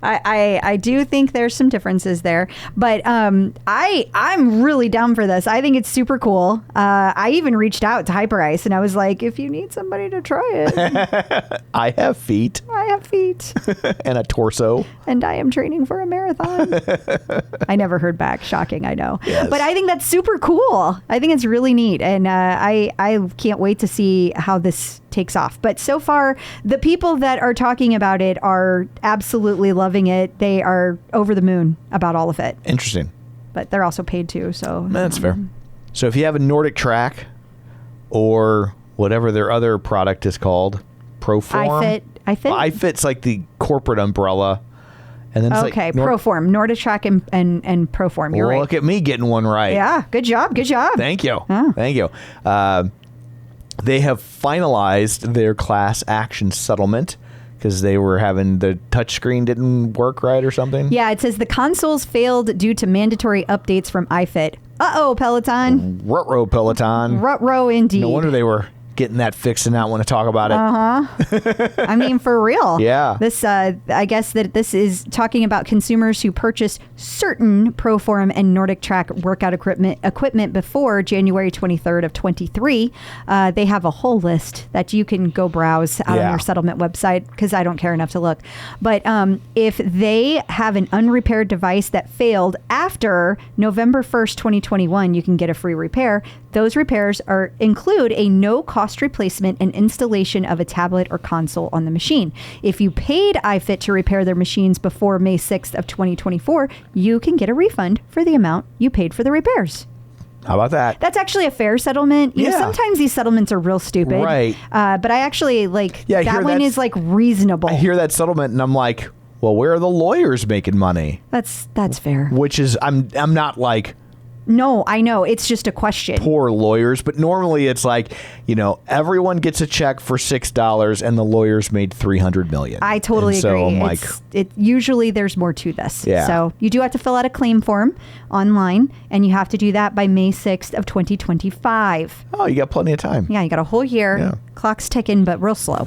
I do think there's some differences there, but I'm really down for this. I think it's super cool. I even reached out to Hyperice and I was like, if you need somebody to try it. I have feet. I have feet. And a torso. And I am training for a marathon. I never heard back. Shocking, I know. Yes. But I think that's super cool. I think it's really neat. And I can't wait to see how this takes off. But so far, the people that are talking about it are absolutely loving it. They are over the moon about all of it. Interesting. But they're also paid too. So That's fair. So if you have a NordicTrack or whatever their other product is called, Proform. iFit's like the corporate umbrella. And then it's okay, like Proform, NordicTrack and Proform. You're right. Look at me getting one right. Yeah, good job. Good job. Thank you. Oh. Thank you. They have finalized their class action settlement because they were having the touchscreen didn't work right or something. Yeah, it says the consoles failed due to mandatory updates from iFit. Uh-oh, Peloton. Ruh-roh, Peloton. Ruh-roh indeed. No wonder they were getting that fixed and not want to talk about it. I mean, for real. Yeah. This, I guess that this is talking about consumers who purchased certain Proform and NordicTrack workout equipment before January 23rd of 23. They have a whole list that you can go browse out on their settlement website because I don't care enough to look. But if they have an unrepaired device that failed after November 1st, 2021, you can get a free repair. Those repairs include a no-cost replacement and installation of a tablet or console on the machine. If you paid iFit to repair their machines before May 6th of 2024, you can get a refund for the amount you paid for the repairs. How about that? That's actually a fair settlement. You know, sometimes these settlements are real stupid. Right. But I actually like that one is like reasonable. I hear that settlement and I'm like, well, where are the lawyers making money? That's fair. Which is, I'm not like, no, I know. It's just a question. Poor lawyers. But normally it's like, you know, everyone gets a check for $6 and the lawyers made $300 million. I totally agree. So I'm like, usually there's more to this. Yeah. So you do have to fill out a claim form online, and you have to do that by May 6th of 2025. Oh, you got plenty of time. Yeah, you got a whole year. Yeah. Clock's ticking, but real slow.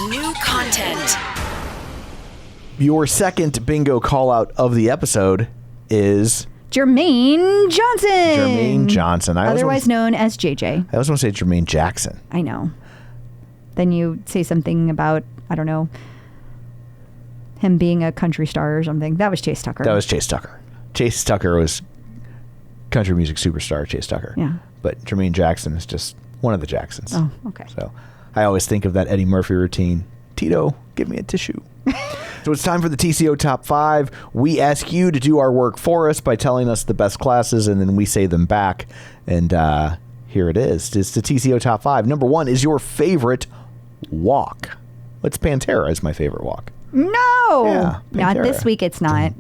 New content. Your second bingo call out of the episode is Jermaine Johnson. Jermaine Johnson. Otherwise known as JJ. I always want to say Jermaine Jackson. I know. Then you say something about, I don't know, him being a country star or something. That was Chase Tucker. That was Chase Tucker. Chase Tucker was country music superstar Chase Tucker. Yeah. But Jermaine Jackson is just one of the Jacksons. Oh, okay. So I always think of that Eddie Murphy routine. Tito, give me a tissue. So it's time for the TCO Top 5. We ask you to do our work for us by telling us the best classes, and then we say them back. And here it is. It's the TCO Top 5. Number 1 is your favorite walk. It's Pantera is my favorite walk. No. Yeah, not Pantera. this week. It's not.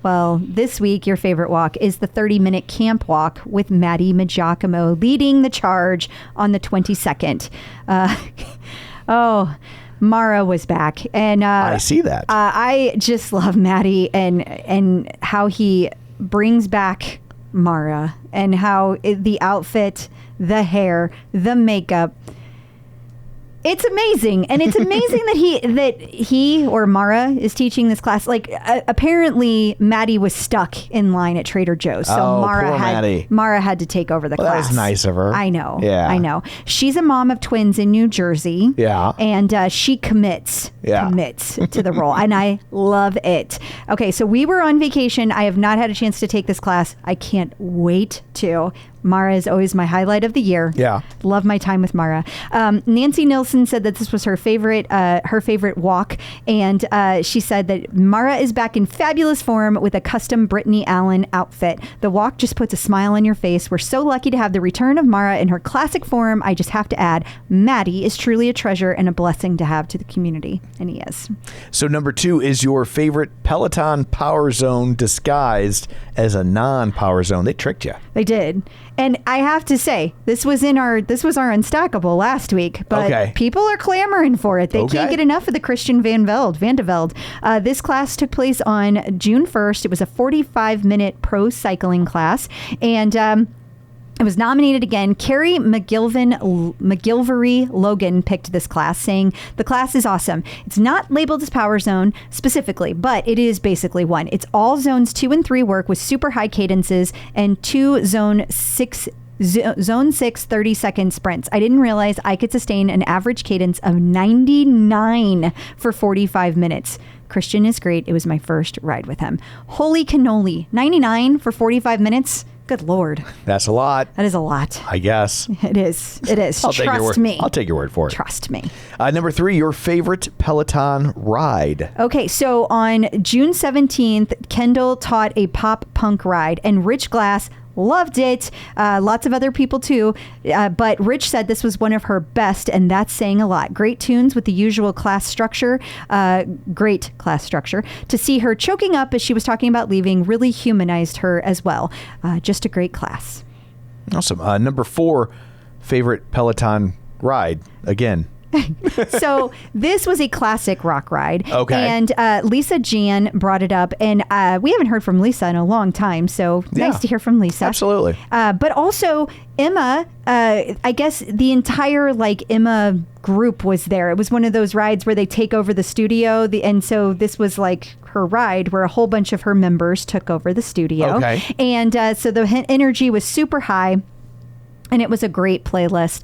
Well, this week, your favorite walk is the 30-minute camp walk with Maddie Magiacomo leading the charge on the 22nd. Mara was back. And I see that. I just love Maddie and how he brings back Mara and how the outfit, the hair, the makeup. It's amazing, and it's amazing that he or Mara is teaching this class. Like apparently, Maddie was stuck in line at Trader Joe's, so poor Maddie. Mara had to take over the class. That was nice of her. I know. Yeah, I know. She's a mom of twins in New Jersey. Yeah, and she commits to the role, and I love it. Okay, so we were on vacation. I have not had a chance to take this class. I can't wait to. Mara is always my highlight of the year. Yeah. Love my time with Mara. Nancy Nilsson said that this was her favorite walk. And she said that Mara is back in fabulous form with a custom Brittany Allen outfit. The walk just puts a smile on your face. We're so lucky to have the return of Mara in her classic form. I just have to add, Maddie is truly a treasure and a blessing to have to the community. And he is. So number 2 is your favorite Peloton Power Zone disguised as a non-Power Zone. They tricked you. They did. And I have to say, this was our Unstackable last week, but people are clamoring for it. They can't get enough of the Christian Van de Velde. This class took place on June 1st. It was a 45-minute pro cycling class, and it was nominated again. Carrie McGilvery Logan picked this class, saying, the class is awesome. It's not labeled as Power Zone specifically, but it is basically one. It's all zones 2 and 3 work with super high cadences and 2 zone 6 30-second sprints. I didn't realize I could sustain an average cadence of 99 for 45 minutes. Christian is great. It was my first ride with him. Holy cannoli. 99 for 45 minutes? Good Lord. That's a lot. That is a lot. I guess. It is. Trust me. I'll take your word for it. Trust me. Number 3, your favorite Peloton ride. Okay, so on June 17th, Kendall taught a pop punk ride, and Rich Glass loved it. Lots of other people too. But Rich said this was one of her best, and that's saying a lot. Great tunes with the usual class structure. Great class structure. To see her choking up as she was talking about leaving really humanized her as well. Just a great class. Awesome. Number 4, favorite Peloton ride. Again. So this was a classic rock ride. Okay. And Lisa Jan brought it up, and we haven't heard from Lisa in a long time, so nice to hear from Lisa. Absolutely. But also Emma, I guess the entire Emma group was there. It was one of those rides where they take over the studio, and so this was like her ride where a whole bunch of her members took over the studio. Okay. And so the energy was super high, and it was a great playlist.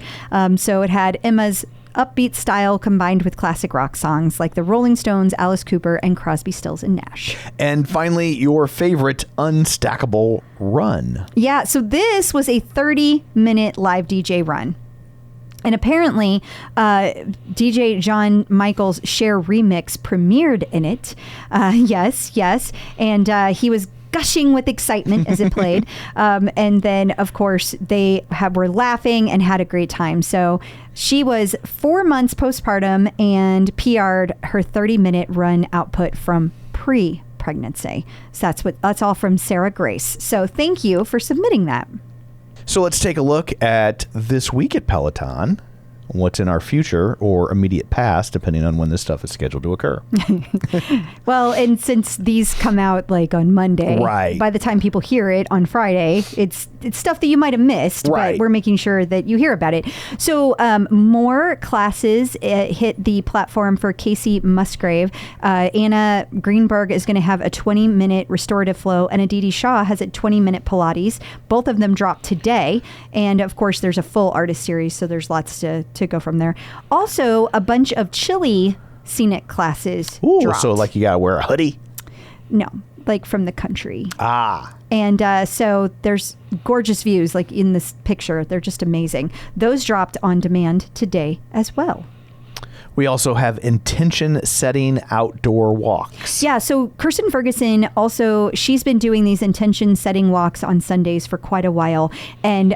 So it had Emma's upbeat style combined with classic rock songs like the Rolling Stones, Alice Cooper, and Crosby, Stills, and Nash. And finally, your favorite unstackable run. Yeah, so this was a 30-minute live DJ run. And apparently, DJ John Michael's Cher remix premiered in it. Yes. And he was gushing with excitement as it played. And then, of course, they were laughing and had a great time. So she was 4 months postpartum and PR'd her 30-minute run output from pre-pregnancy. So that's all from Sarah Grace. So thank you for submitting that. So let's take a look at this week at Peloton. What's in our future or immediate past, depending on when this stuff is scheduled to occur. Well, and since these come out on Monday, right, by the time people hear it on Friday, it's it's stuff that you might have missed, Right. but we're making sure that you hear about it. So more classes hit the platform for Casey Musgrave. Anna Greenberg is going to have a 20-minute restorative flow, and Aditi Shah has a 20-minute Pilates. Both of them dropped today. And of course, there's a full artist series, so there's lots to go from there. Also, a bunch of Chile scenic classes dropped. So like you got to wear a hoodie? No, like from the country. Ah. And so there's gorgeous views, like in this picture. They're just amazing. Those dropped on demand today as well. We also have intention setting outdoor walks. Yeah, so Kirsten Ferguson also, she's been doing these intention setting walks on Sundays for quite a while, and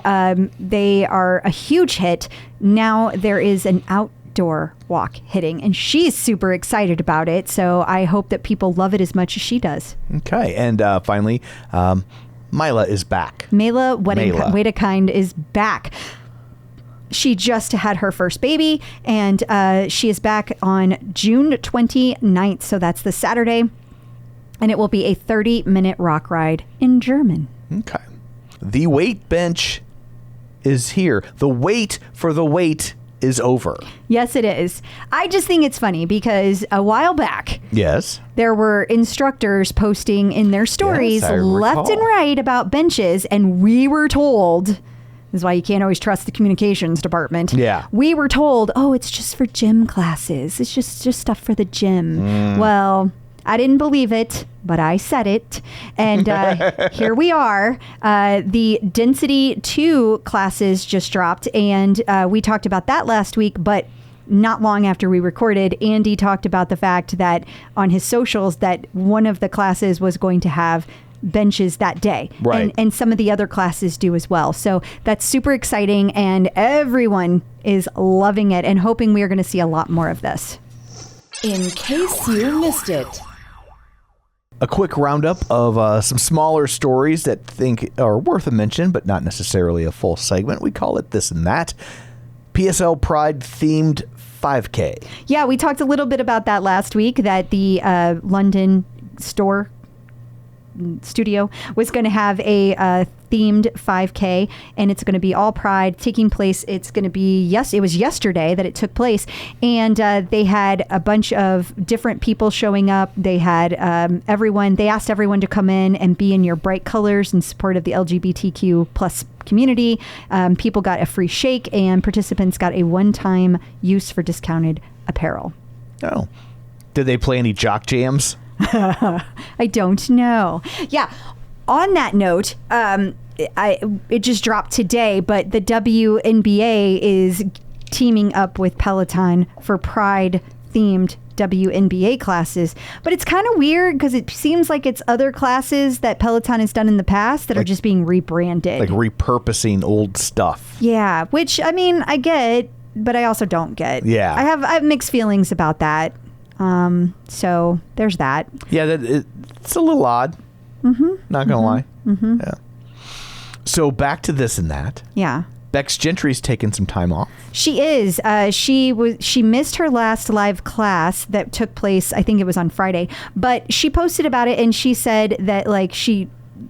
they are a huge hit. Now there is an outdoor walk hitting, and she's super excited about it, so I hope that people love it as much as she does. Okay, and finally, Mila is back. Mela Wedekind is back. She just had her first baby, and she is back on June 29th, so that's the Saturday, and it will be a 30-minute rock ride in German. Okay. The weight bench is here. The wait for the wait is over. Yes, it is. I just think it's funny because a while back, Yes. there were instructors posting in their stories Yes, I left recall. and right about benches, and we were told... This is why you can't always trust the communications department. Yeah. We were told, oh, it's just for gym classes. It's just stuff for the gym. Well, I didn't believe it, but I said it. And here we are. The Density 2 classes just dropped, and we talked about that last week, but not long after we recorded, Andy talked about the fact that on his socials that one of the classes was going to have benches that day. Right. And some of the other classes do as well. So that's super exciting, and everyone is loving it and hoping we are going to see a lot more of this. In case you missed it. A quick roundup of some smaller stories that I think are worth a mention, but not necessarily a full segment. We call it This and That. PSL Pride themed 5K. Yeah, we talked a little bit about that last week, that the London studio was going to have a themed 5K, and it's going to be all Pride taking place. It's going to be, it was yesterday that it took place, and they had a bunch of different people showing up. They had they asked everyone to come in and be in your bright colors in support of the LGBTQ plus community. People got a free shake, and participants got a one-time use for discounted apparel. Oh. Did they play any jock jams? I don't know. Yeah. On that note, it just dropped today, but the WNBA is teaming up with Peloton for Pride-themed WNBA classes. But it's kind of weird because it seems like it's other classes that Peloton has done in the past that are just being rebranded. Like repurposing old stuff. Yeah, which, I mean, I get, but I also don't get. Yeah. I have mixed feelings about that. So there's that. Yeah, it's a little odd. Not gonna lie. Yeah. So back to This and That. Yeah. Bex Gentry's taken some time off. She is. She missed her last live class that took place, I think it was on Friday, but she posted about it, and she said that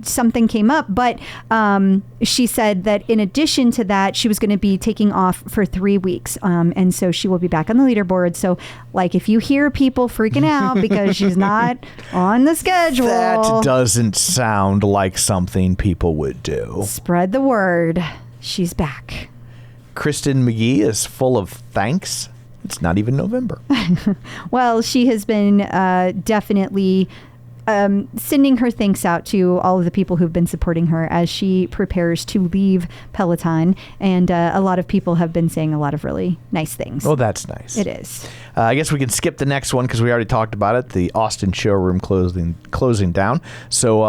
something came up, but she said that in addition to that, she was going to be taking off for 3 weeks, and so she will be back on the leaderboard. So if you hear people freaking out because she's not on the schedule, That doesn't sound like something people would do. spread the word. She's back. Kristen McGee is full of thanks. It's not even November. Well, she has been definitely sending her thanks out to all of the people who've been supporting her as she prepares to leave Peloton. And a lot of people have been saying a lot of really nice things. Oh, that's nice. It is. I guess we can skip the next one because we already talked about it. The Austin showroom closing down. So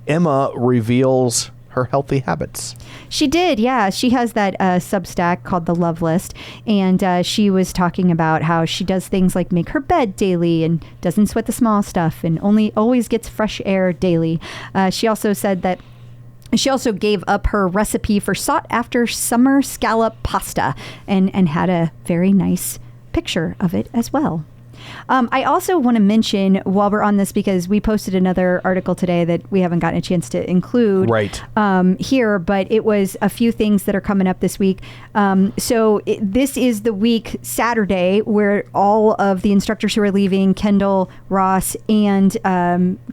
Emma reveals her healthy habits. She did, yeah. She has that Substack called The Love List, and she was talking about how she does things like make her bed daily and doesn't sweat the small stuff and always gets fresh air daily. She also said that she also gave up her recipe for sought-after summer scallop pasta and had a very nice picture of it as well. I also want to mention while we're on this, because we posted another article today that we haven't gotten a chance to include here, but it was a few things that are coming up this week. This is the week, Saturday, where all of the instructors who are leaving, Kendall, Ross, and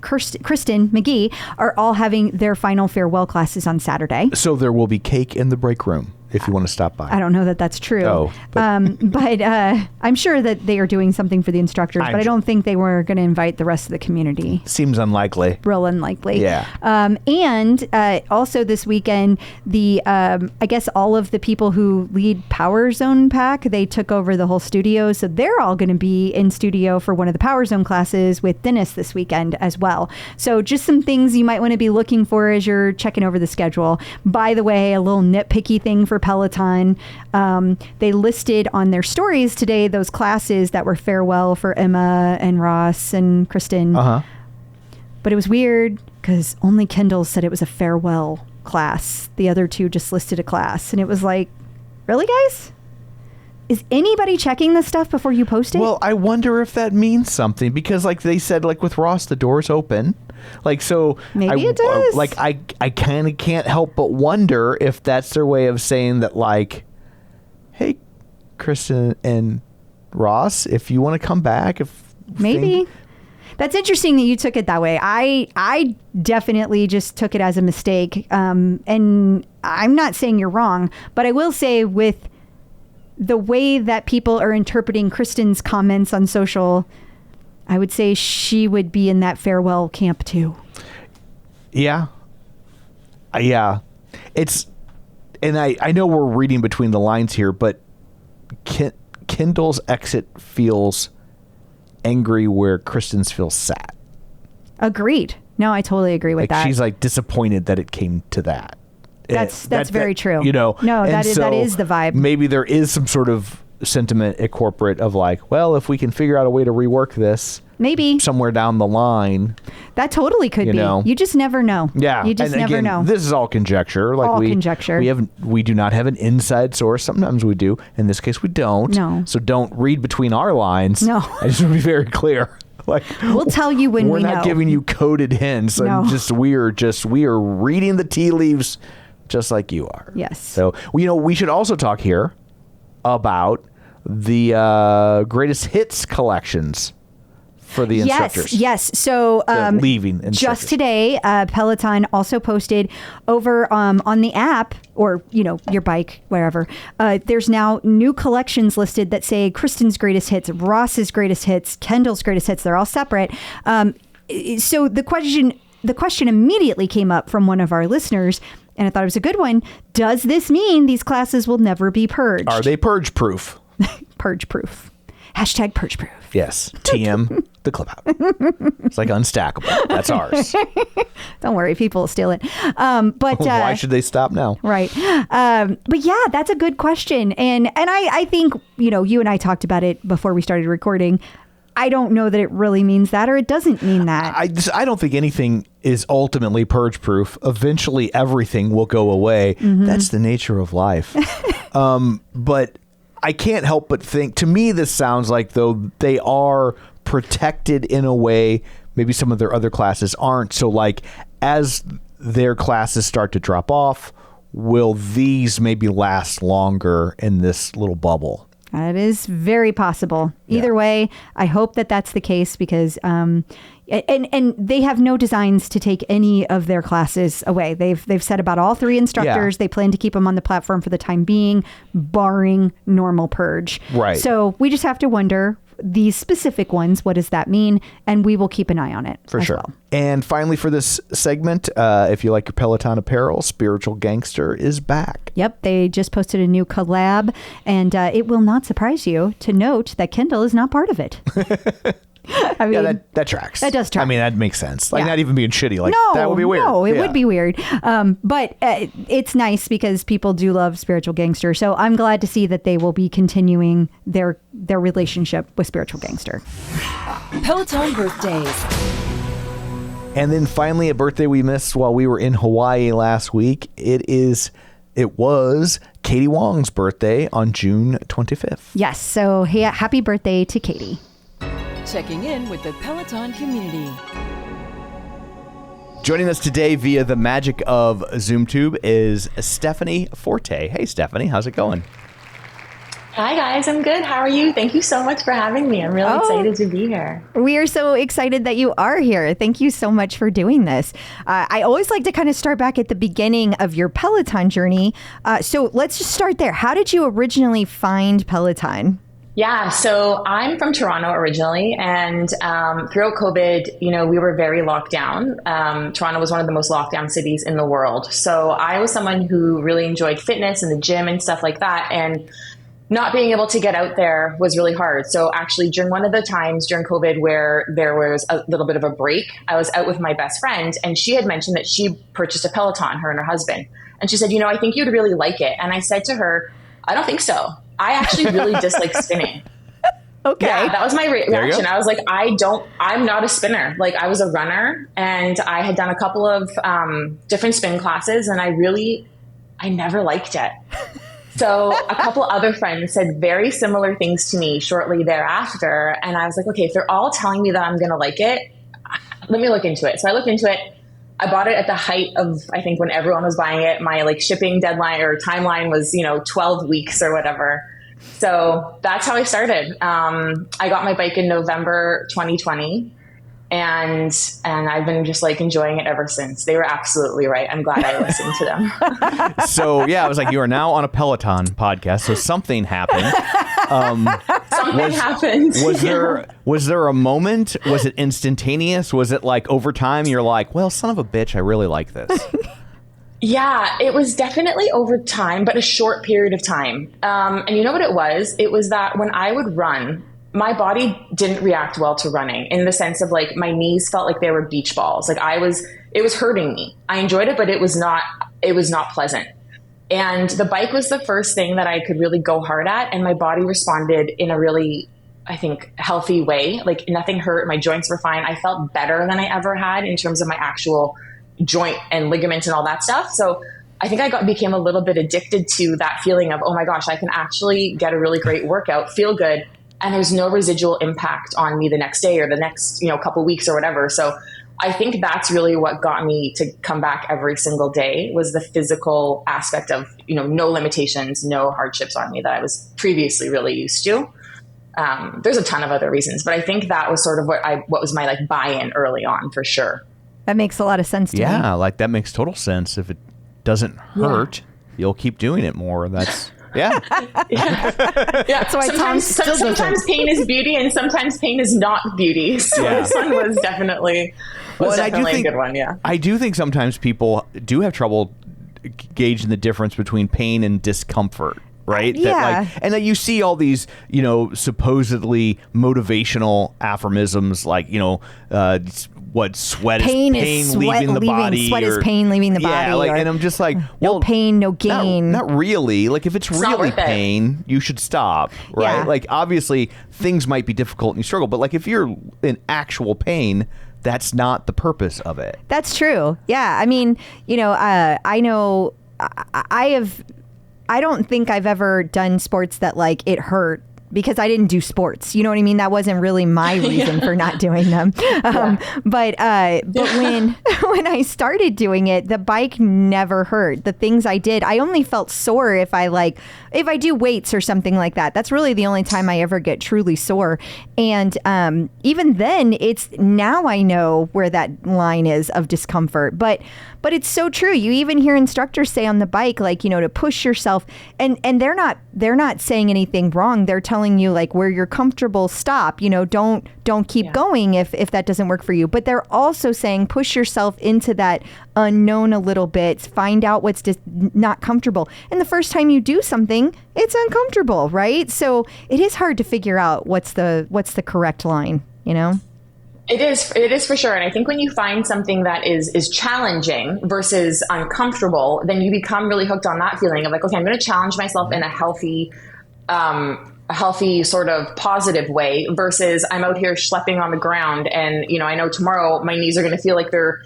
Kristen McGee, are all having their final farewell classes on Saturday. So there will be cake in the break room if you want to stop by. I don't know that that's true. Oh, but I'm sure that they are doing something for the instructors, but I don't think they were going to invite the rest of the community. Seems unlikely. Real unlikely. Yeah. And also this weekend, I guess all of the people who lead Power Zone Pack, they took over the whole studio. So they're all going to be in studio for one of the Power Zone classes with Dennis this weekend as well. So just some things you might want to be looking for as you're checking over the schedule. By the way, a little nitpicky thing for Peloton. They listed on their stories today those classes that were farewell for Emma and Ross and Kristen. But it was weird because only Kendall said it was a farewell class. The other two just listed a class. And it was like, really, guys? Is anybody checking this stuff before you post it? Well, I wonder if that means something, because like they said, like with Ross, the door's open. Like, so maybe it does. Like I kind of can't help but wonder if that's their way of saying that, like, hey, Kristen and Ross, if you want to come back, maybe. That's interesting that you took it that way. I definitely just took it as a mistake. And I'm not saying you're wrong, but I will say with the way that people are interpreting Kristen's comments on social, I would say she would be in that farewell camp too. Yeah. Yeah. It's, and I know we're reading between the lines here, but Kendall's exit feels angry where Kristen's feels sad. Agreed. No, I totally agree with that. She's like disappointed that it came to that. That's very true. You know, no, that is the vibe. Maybe there is some sort of sentiment at corporate of like, well, if we can figure out a way to rework this, maybe somewhere down the line, that totally could be. Know? You just never know. Yeah, you just never know. This is all conjecture. Like all conjecture. We do not have an inside source. Sometimes we do. In this case, we don't. No. So don't read between our lines. No. I just want to be very clear. Like, we'll tell you when we're not giving you coded hints. No. We are reading the tea leaves just like you are. Yes. So we should also talk here about the greatest hits collections for the instructors. Yes. So leaving instructors. Just today, Peloton also posted over on the app, or your bike, wherever. There's now new collections listed that say Kristen's greatest hits, Ross's greatest hits, Kendall's greatest hits. They're all separate. So the question immediately came up from one of our listeners, and I thought it was a good one. Does this mean these classes will never be purged? Are they purge proof? Purge proof. Hashtag purge proof. Yes. TM the clip out. It's like unstackable. That's ours. Don't worry, people will steal it. But why should they stop now? Right. But yeah, that's a good question. And I think, you and I talked about it before we started recording. I don't know that it really means that, or it doesn't mean that. I don't think anything is ultimately purge proof. Eventually everything will go away. Mm-hmm. That's the nature of life. But I can't help but think, to me, this sounds like, though, they are protected in a way maybe some of their other classes aren't. So, like, as their classes start to drop off, will these maybe last longer in this little bubble? That is very possible. Either way, I hope that that's the case, because and they have no designs to take any of their classes away. They've said about all three instructors, they plan to keep them on the platform for the time being, barring normal purge. Right. So we just have to wonder, these specific ones, what does that mean? And we will keep an eye on it. For sure. Well. And finally, for this segment, if you like your Peloton apparel, Spiritual Gangster is back. Yep. They just posted a new collab, and it will not surprise you to note that Kendall is not part of it. I mean, that tracks. That does track. I mean, that makes sense. Like, not even being shitty. Like, that would be weird. No, it would be weird. But it's nice because people do love Spiritual Gangster. So I'm glad to see that they will be continuing their relationship with Spiritual Gangster. Peloton birthdays. And then finally, a birthday we missed while we were in Hawaii last week. It was Katie Wang's birthday on June 25th. Yes. So happy birthday to Katie. checking in with the Peloton community. Joining us today via the magic of ZoomTube is Stephanie Forte. Hey, Stephanie, how's it going? Hi, guys. I'm good. How are you? Thank you so much for having me. I'm really excited to be here. We are so excited that you are here. Thank you so much for doing this. I always like to kind of start back at the beginning of your Peloton journey. So let's just start there. How did you originally find Peloton? Yeah, so I'm from Toronto originally, and throughout COVID, we were very locked down. Toronto was one of the most locked down cities in the world. So I was someone who really enjoyed fitness and the gym and stuff like that. And not being able to get out there was really hard. So actually during one of the times during COVID where there was a little bit of a break, I was out with my best friend and she had mentioned that she purchased a Peloton, her and her husband. And she said, I think you'd really like it. And I said to her, I don't think so. I actually really dislike spinning. Okay. Yeah, that was my reaction. I was like, I'm not a spinner. Like I was a runner and I had done a couple of different spin classes and I never liked it. So a couple other friends said very similar things to me shortly thereafter. And I was like, okay, if they're all telling me that I'm going to like it, let me look into it. So I looked into it. I bought it at the height of, I think when everyone was buying it, my shipping deadline or timeline was, 12 weeks or whatever. So that's how I started. I got my bike in November 2020. And I've been just enjoying it ever since. They were absolutely right. I'm glad I listened to them. So yeah, I was like, you are now on a Peloton podcast. So something happened. Happened. Was there a moment? Was it instantaneous? Was it over time? You're like, well, son of a bitch, I really like this. Yeah, it was definitely over time, but a short period of time. And you know what it was? It was that when I would run, my body didn't react well to running in the sense of my knees felt like they were beach balls. It was hurting me. I enjoyed it, but it was not pleasant. And the bike was the first thing that I could really go hard at. And my body responded in a really, I think, healthy way. Nothing hurt. My joints were fine. I felt better than I ever had in terms of my actual joint and ligaments and all that stuff. So I think I became a little bit addicted to that feeling of, oh my gosh, I can actually get a really great workout, feel good. And there's no residual impact on me the next day or the next, couple weeks or whatever. So I think that's really what got me to come back every single day was the physical aspect of, no limitations, no hardships on me that I was previously really used to. There's a ton of other reasons, but I think that was sort of what was my buy-in early on for sure. That makes a lot of sense to me. Yeah, that makes total sense. If it doesn't hurt, you'll keep doing it more. That's... Yeah. Yeah. That's why sometimes pain is beauty and sometimes pain is not beauty. So this one was definitely a good one. Yeah. I do think sometimes people do have trouble gauging the difference between pain and discomfort. Right? Yeah. And that you see all these, supposedly motivational aphorisms sweat pain is pain leaving the body. Sweat is pain leaving the body. Yeah, and I'm just like, well, no pain, no gain. Not really. If it's really pain, you should stop, right? Yeah. Obviously, things might be difficult and you struggle, but if you're in actual pain, that's not the purpose of it. That's true. Yeah. I mean, I know I don't think I've ever done sports that it hurt because I didn't do sports. You know what I mean? That wasn't really my reason for not doing them. But when I started doing it, the bike never hurt. The things I did, I only felt sore if I do weights or something like that. That's really the only time I ever get truly sore. And even then, now I know where that line is of discomfort. But it's so true. You even hear instructors say on the bike, to push yourself, and they're not saying anything wrong. They're telling you where you're comfortable, stop. Don't keep going if that doesn't work for you. But they're also saying push yourself into that unknown a little bit, find out what's just not comfortable. And the first time you do something, it's uncomfortable, right? So it is hard to figure out what's the correct line, It is for sure. And I think when you find something that is challenging versus uncomfortable, then you become really hooked on that feeling of okay, I'm going to challenge myself in a healthy sort of positive way versus I'm out here schlepping on the ground. And, I know tomorrow my knees are going to feel like they're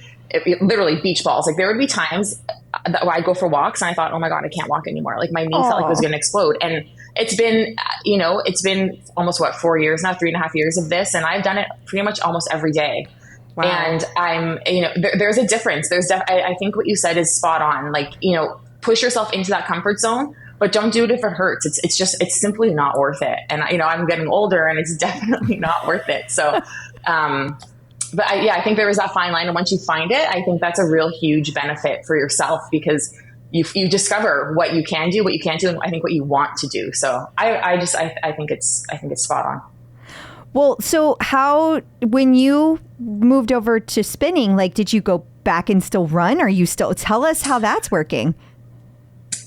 literally beach balls. There would be times that I'd go for walks and I thought, oh my God, I can't walk anymore. My knee felt like it was going to explode. And it's been, it's been almost 4 years now, 3.5 years of this. And I've done it pretty much almost every day. Wow. And I'm, there's a difference. I think what you said is spot on. Like, push yourself into that comfort zone, but don't do it if it hurts. It's simply not worth it. And, I'm getting older and it's definitely not worth it. So, but I think there is that fine line. And once you find it, I think that's a real huge benefit for yourself, because you discover what you can do, what you can't do, and I think what you want to do. So I think it's spot on. Well, so when you moved over to spinning, like, did you go back and still run? Or tell us how that's working?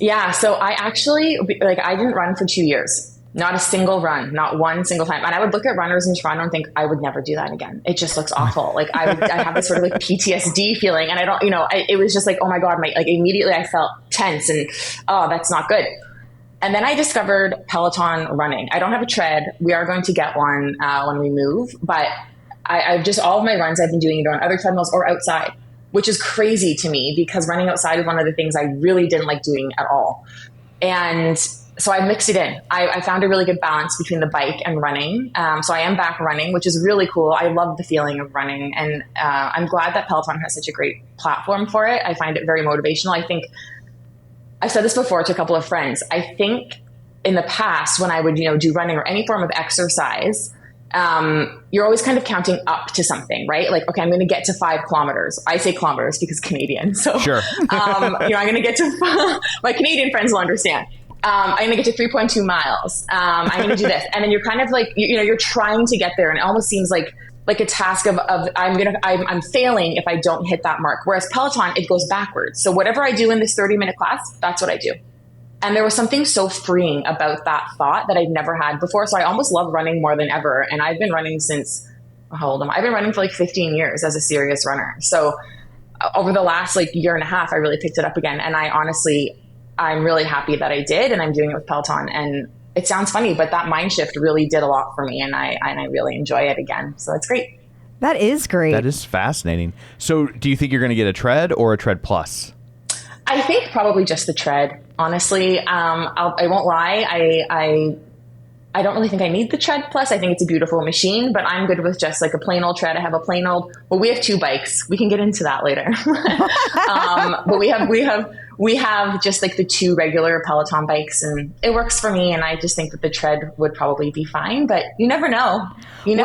Yeah. So I actually, I didn't run for 2 years. Not a single run, not one single time. And I would look at runners in Toronto and think, I would never do that again. It just looks awful. Like I have this sort of like PTSD feeling, and I don't, it was just like, oh my God, immediately I felt tense and, oh, that's not good. And then I discovered Peloton running. I don't have a tread. We are going to get one when we move, but I've just, all of my runs I've been doing either on other treadmills or outside, which is crazy to me because running outside is one of the things I really didn't like doing at all. And so I mixed it in. I found a really good balance between the bike and running. So I am back running, which is really cool. I love the feeling of running. And I'm glad that Peloton has such a great platform for it. I find it very motivational. I think I've said this before to a couple of friends. I think in the past when I would, do running or any form of exercise, you're always kind of counting up to something, right? Like, okay, I'm going to get to 5 kilometers. I say kilometers because Canadian. So, sure. I'm going to get to, my Canadian friends will understand. I'm going to get to 3.2 miles. I'm going to do this. And then you're kind of like, you're trying to get there. And it almost seems like a task of I'm failing if I don't hit that mark. Whereas Peloton, it goes backwards. So whatever I do in this 30-minute class, that's what I do. And there was something so freeing about that thought that I'd never had before. So I almost love running more than ever. And I've been running since, how old am I? I've been running for 15 years as a serious runner. So over the last year and a half, I really picked it up again. And I'm really happy that I did, and I'm doing it with Peloton. And it sounds funny, but that mind shift really did a lot for me, and I really enjoy it again. So that's great. That is great. That is fascinating. So do you think you're going to get a tread or a tread plus? I think probably just the tread. Honestly, I won't lie. I don't really think I need the tread plus. I think it's a beautiful machine, but I'm good with just a plain old tread. I have a plain old, well, we have 2 bikes. We can get into that later. But we have just the 2 regular Peloton bikes, and it works for me. And I just think that the tread would probably be fine, but you never know. Maybe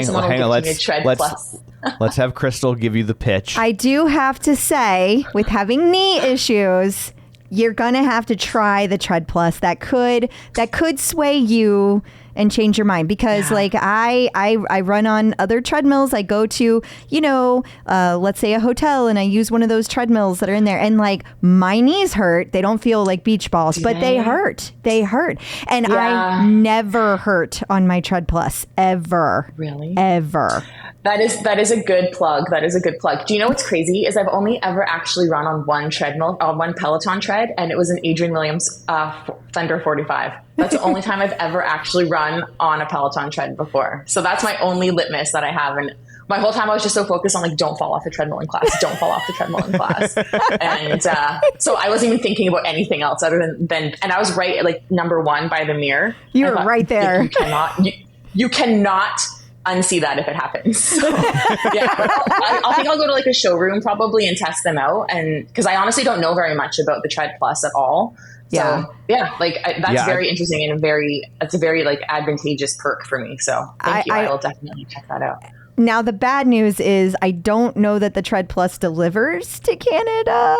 someone will give me a tread plus. Let's have Crystal give you the pitch. I do have to say, with having knee issues, you're gonna have to try the tread plus. That could sway you and change your mind, because I run on other treadmills. I go to, let's say a hotel, and I use one of those treadmills that are in there, and my knees hurt. They don't feel like beach balls, but they hurt. And I never hurt on my tread plus, ever. Really? Ever. That is a good plug. Do you know what's crazy is I've only ever actually run on one treadmill, on one Peloton tread, and it was an Adrian Williams Thunder 45. That's the only time I've ever actually run on a Peloton tread before. So that's my only litmus that I have. And my whole time I was just so focused on don't fall off the treadmill in class. Don't fall off the treadmill in class. And so I wasn't even thinking about anything else other than and I was right at number 1 by the mirror. You were right there. You cannot unsee that if it happens. So, yeah, I think I'll go to a showroom probably and test them out, and because I honestly don't know very much about the Tread Plus at all. So that's very interesting, and it's a very advantageous perk for me. So thank you. I will definitely check that out. Now the bad news is I don't know that the Tread Plus delivers to Canada.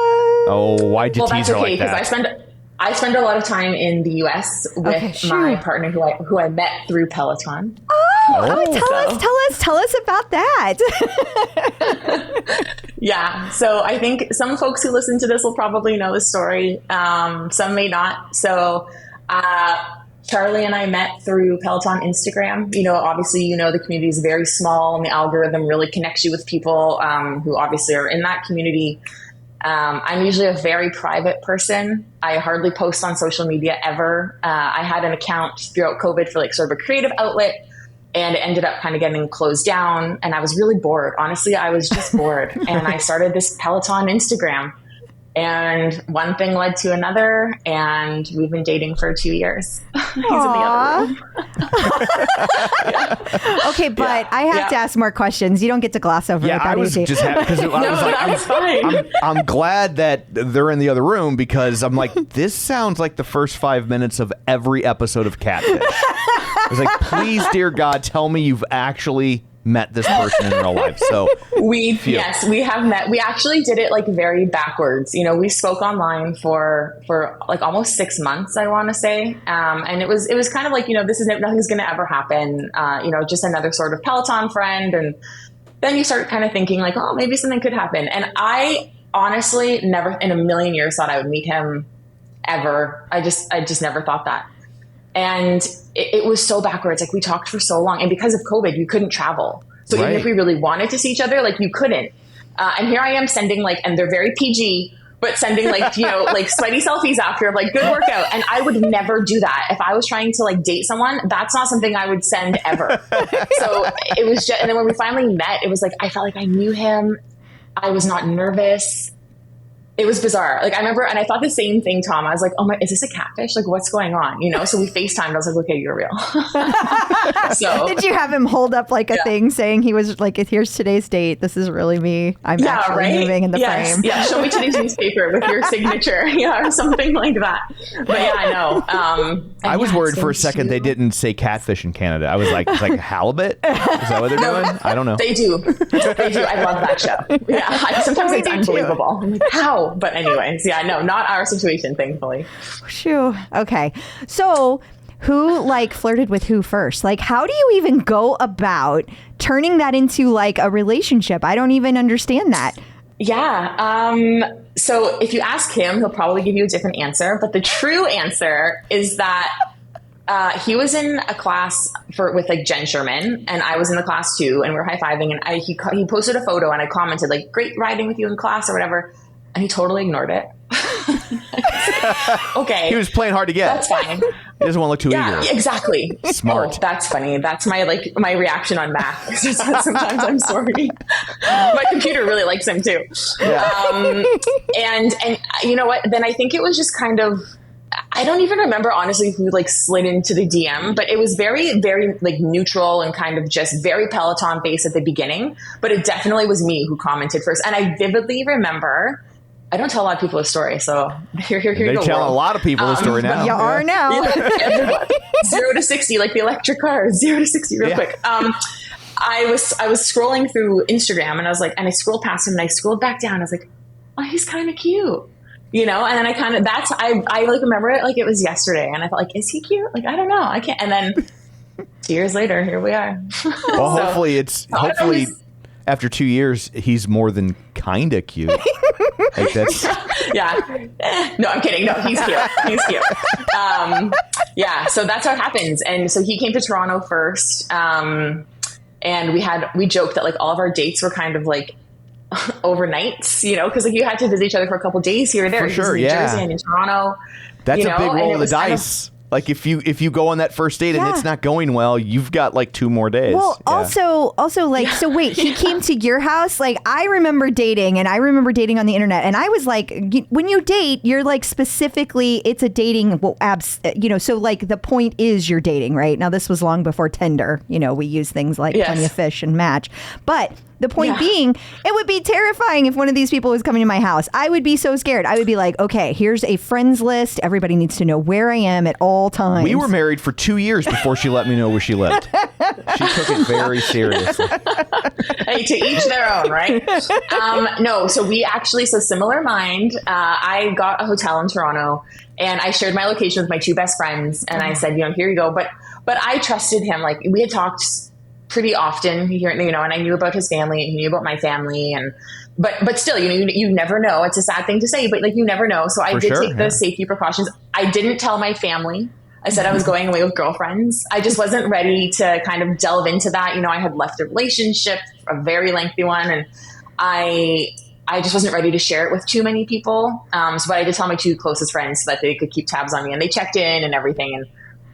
Oh, why'd you tease her like that? Because I spend a lot of time in the U.S. with my partner who I met through Peloton. Tell us about that. Yeah. So I think some folks who listen to this will probably know the story. Some may not. So Charlie and I met through Peloton Instagram. Obviously, the community is very small, and the algorithm really connects you with people who obviously are in that community. I'm usually a very private person. I hardly post on social media ever. I had an account throughout COVID for sort of a creative outlet, and it ended up kind of getting closed down. And I was really bored. Honestly, I was just bored. And I started this Peloton Instagram. And one thing led to another, and we've been dating for 2 years. He's in the other room. Okay, but I have to ask more questions. You don't get to gloss over it. I was just happy because I was like, fine. I'm glad that they're in the other room because I'm like, this sounds like the first 5 minutes of every episode of Catfish. I was like, please, dear God, tell me you've actually met this person in real life. So we have met. We actually did it like very backwards. You know, we spoke online for like almost 6 months, I want to say. And it was kind of like, you know, nothing's going to ever happen. You know, just another sort of Peloton friend. And then you start kind of thinking like, oh, maybe something could happen. And I honestly never in a million years thought I would meet him ever. I just never thought that. And it was so backwards. Like we talked for so long. And because of COVID, you couldn't travel. So even if we really wanted to see each other, like you couldn't. And here I am sending like, and they're very PG, but sending like, you know, like sweaty selfies after of like good workout. And I would never do that. If I was trying to like date someone, that's not something I would send ever. So it was just, and then when we finally met, it was like, I felt like I knew him. I was not nervous. It was bizarre. Like I remember, and I thought the same thing, Tom. I was like, "Oh my, is this a catfish? Like, what's going on?" You know. So we FaceTimed. I was like, "Okay, you're real." So did you have him hold up like a thing saying he was like, "Here's today's date. This is really me. I'm actually moving in the frame." Yeah, show me today's newspaper with your signature, or something like that. But yeah, I know. I was worried for a second they didn't say catfish in Canada. I was like, it's like halibut. Is that what they're doing? I don't know. They do. I love that show. Yeah, sometimes it's unbelievable. I'm like, how? But anyways, yeah, no, not our situation, thankfully. Phew. Okay. So who like flirted with who first? Like, how do you even go about turning that into like a relationship? I don't even understand that. Yeah. So if you ask him, he'll probably give you a different answer. But the true answer is that he was in a class with like Jen Sherman, and I was in the class too, and we were high-fiving, and he posted a photo, and I commented like, "Great riding with you in class," or whatever. And he totally ignored it. Okay. He was playing hard to get. That's fine. He doesn't want to look too eager. Yeah, exactly. Smart. Oh, that's funny. That's my reaction on math. Sometimes I'm sorry. My computer really likes him too. Yeah. And you know what? Then I think it was just kind of, I don't even remember honestly who like slid into the DM, but it was very, very like neutral and kind of just very Peloton based at the beginning. But it definitely was me who commented first. And I vividly remember, I don't tell a lot of people a story, so here you go. They tell a lot of people a story now. You are now. 0 to 60, like the electric car, 0 to 60 real quick. I was scrolling through Instagram, and I was like, and I scrolled past him, and I scrolled back down. I was like, oh, he's kind of cute. You know, and then I like remember it like it was yesterday, and I felt like, is he cute? Like, I don't know, I can't. And then 2 years later, here we are. Well, hopefully after 2 years, he's more than kinda cute. Like that's no, I'm kidding. No, he's cute. He's cute. Yeah, so that's what happens. And so he came to Toronto first, and we joked that like all of our dates were kind of like overnights, you know, because like you had to visit each other for a couple days here or there. For sure, in Jersey and in Toronto. That's a big roll of the dice. Like if you go on that first date and it's not going well, you've got like 2 more days. Well, also like, so wait, he came to your house? Like I remember dating on the internet, and I was like, when you date, you're like specifically, it's a dating, so like the point is you're dating, right? Now this was long before Tinder. You know, we use things like Plenty of Fish and Match, but the point being, it would be terrifying if one of these people was coming to my house. I would be so scared. I would be like, okay, here's a friends list. Everybody needs to know where I am at all times. We were married for 2 years before she let me know where she lived. She took it very seriously. Hey, to each their own, right? No, so we actually, similar mind. I got a hotel in Toronto, and I shared my location with my 2 best friends, and I said, here you go. But I trusted him. Like we had talked pretty often here, you know, and I knew about his family and he knew about my family, and but still, you never know. It's a sad thing to say, but like you never know. So I did take the safety precautions. I didn't tell my family. I said I was going away with girlfriends. I just wasn't ready to kind of delve into that. You know, I had left a relationship, a very lengthy one, and I just wasn't ready to share it with too many people. But I did tell my 2 closest friends so that they could keep tabs on me, and they checked in and everything.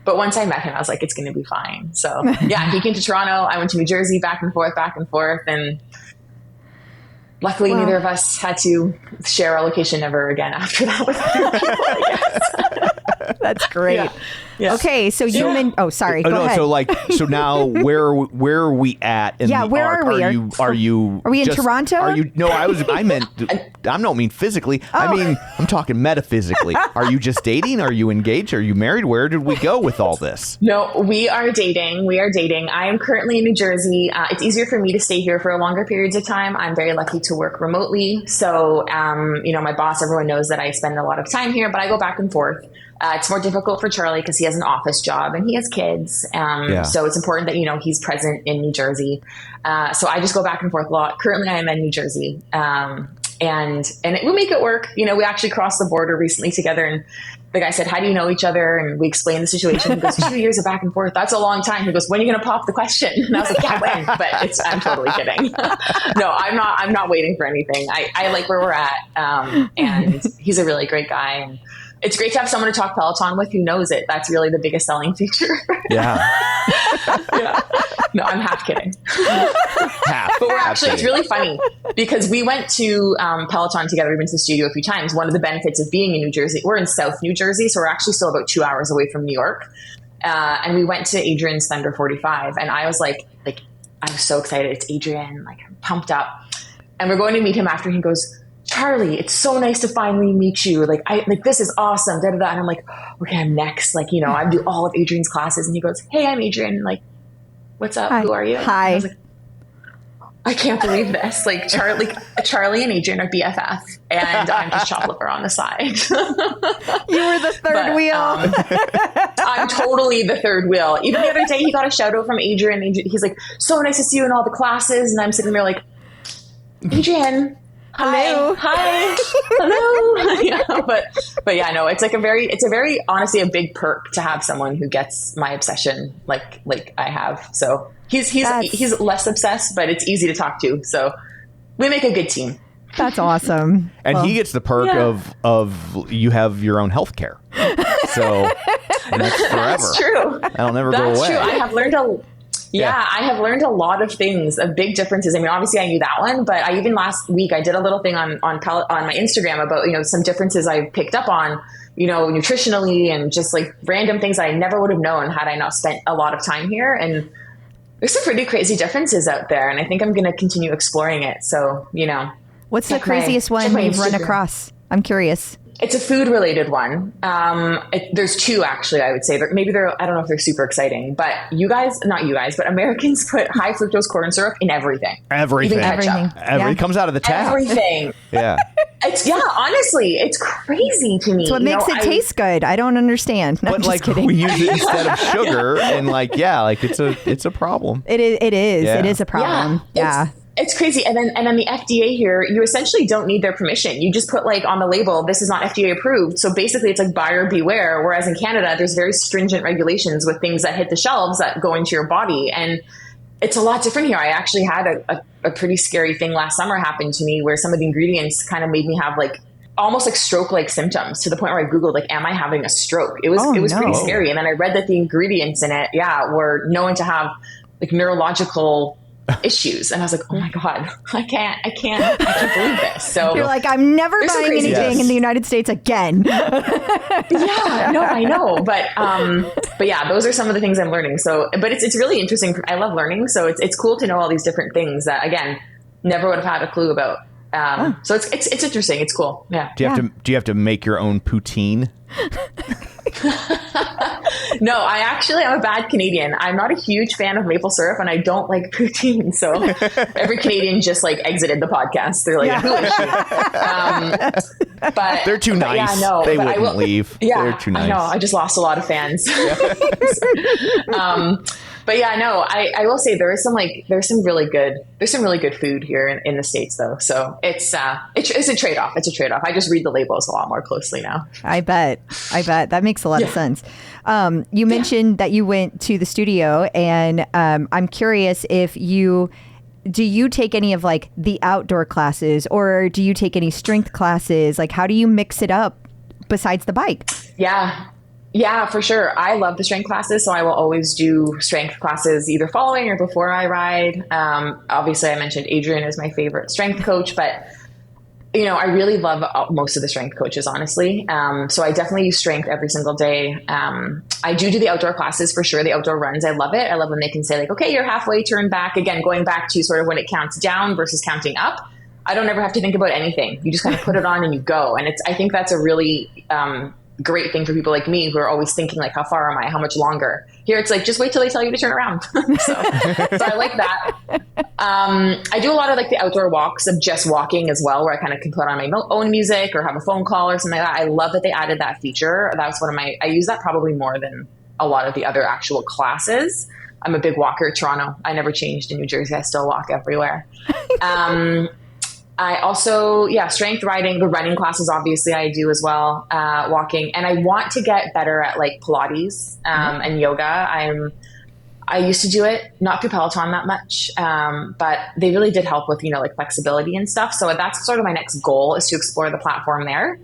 But once I met him, I was like, it's going to be fine. So yeah, he came to Toronto. I went to New Jersey, back and forth. And luckily neither of us had to share our location ever again after that with other people, I guess. That's great. Yeah. Okay, so you sorry. Go ahead. So now where are we at? Where are we? Are we in Toronto? Are you? No, I meant. I don't mean physically. I mean, I'm talking metaphysically. Are you just dating? Are you engaged? Are you married? Where did we go with all this? No, we are dating. I am currently in New Jersey. It's easier for me to stay here for longer periods of time. I'm very lucky to work remotely. So, my boss, everyone knows that I spend a lot of time here, but I go back and forth. It's more difficult for Charlie because he has an office job and he has kids. So it's important that, he's present in New Jersey. So I just go back and forth a lot. Currently, I am in New Jersey. And we make it work. We actually crossed the border recently together, and the guy said, "How do you know each other?" And we explained the situation. He goes, 2 years of back and forth. That's a long time. He goes, "When are you going to pop the question?" And I was like, "Yeah, when?" But I'm totally kidding. No, I'm not waiting for anything. I like where we're at. And he's a really great guy. And it's great to have someone to talk Peloton with who knows it. That's really the biggest selling feature. Yeah. No, I'm half kidding. But we're actually, it's really funny because we went to Peloton together. We've been to the studio a few times. One of the benefits of being in New Jersey, we're in South New Jersey, so we're actually still about 2 hours away from New York. And we went to Adrian's Thunder 45, and I was like, I'm so excited. It's Adrian. Like, I'm pumped up. And we're going to meet him after. He goes, "Charlie, it's so nice to finally meet you. This is awesome." Da, da, da. And I'm like, "Okay, I'm next." I do all of Adrian's classes. And he goes, "Hey, I'm Adrian. What's up? Hi. Who are you?" Hi. And I was like, I can't believe this. Charlie and Adrian are BFF, and I'm just chop liver on the side. You were the third wheel. I'm totally the third wheel. Even the other day, he got a shout out from Adrian. He's like, "So nice to see you in all the classes." And I'm sitting there like, "Adrian, hello. Hi. Hello." But yeah, no, it's a very honestly a big perk to have someone who gets my obsession like I have. So he's less obsessed, but it's easy to talk to. So we make a good team. That's awesome. And he gets the perk of you have your own health care. So and that's forever. That's true. That'll never go away. That's true. I have learned I have learned a lot of things, of big differences. I mean, obviously I knew that one, but even last week I did a little thing on my Instagram about, some differences I picked up on, nutritionally and just like random things that I never would have known had I not spent a lot of time here. And there's some pretty crazy differences out there. And I think I'm going to continue exploring it. So, What's the craziest one you've run across? I'm curious. It's a food-related one. There's two, actually, I would say. Maybe I don't know if they're super exciting, but not you guys, but Americans put high fructose corn syrup in everything. Everything. Even ketchup. Everything comes out of the tap. Everything. Yeah. Honestly, it's crazy to me. It's what makes it taste good. I don't understand. No, but I'm just kidding. We use it instead of sugar, and it's a problem. It is. Yeah. It is a problem. Yeah. It's crazy. And then the FDA here, you essentially don't need their permission. You just put on the label, "This is not FDA approved." So basically it's like buyer beware. Whereas in Canada, there's very stringent regulations with things that hit the shelves that go into your body. And it's a lot different here. I actually had a pretty scary thing last summer happen to me where some of the ingredients kind of made me have almost stroke-like symptoms, to the point where I Googled, am I having a stroke? It was pretty scary. And then I read that the ingredients in it, were known to have neurological issues, and I was like, "Oh my God, I can't believe this." So you're like, "I'm never buying anything in the United States again." Yeah, no, I know, but yeah, those are some of the things I'm learning. So, but it's really interesting. I love learning, so it's cool to know all these different things that again never would have had a clue about. So it's interesting. It's cool. Yeah. Do you have to make your own poutine? No, I'm a bad Canadian. I'm not a huge fan of maple syrup, and I don't like poutine. So every Canadian just exited the podcast. They're like, "Who is she?" But they're too nice. They wouldn't leave. Yeah, they're too nice. I know. I just lost a lot of fans. But yeah, no, I will say there's some really good food here in the States though. So it's a trade-off. It's a trade-off. I just read the labels a lot more closely now. I bet that makes a lot of sense. You mentioned that you went to the studio, and I'm curious if do you take any of the outdoor classes, or do you take any strength classes? How do you mix it up besides the bike? Yeah. Yeah, for sure. I love the strength classes, so I will always do strength classes either following or before I ride. Obviously, I mentioned Adrian is my favorite strength coach, but I really love most of the strength coaches, honestly. So I definitely use strength every single day. I do the outdoor classes for sure, the outdoor runs. I love it. I love when they can say like, okay, you're halfway, turn back. Again, going back to sort of when it counts down versus counting up. I don't ever have to think about anything. You just kind of put it on and you go. And I think that's a really great thing for people like me who are always thinking like, how far am I? How much longer? Here it's like, just wait till they tell you to turn around. so I like that. I do a lot of like the outdoor walks of just walking as well, where I kind of can put on my own music or have a phone call or something like that. I love that they added that feature. That's I use that probably more than a lot of the other actual classes. I'm a big walker. Toronto. I never changed in New Jersey. I still walk everywhere. I also, strength riding, the running classes, obviously I do as well, walking. And I want to get better at like Pilates and yoga. I used to do it, not through Peloton that much, but they really did help with, like flexibility and stuff. So that's sort of my next goal, is to explore the platform there.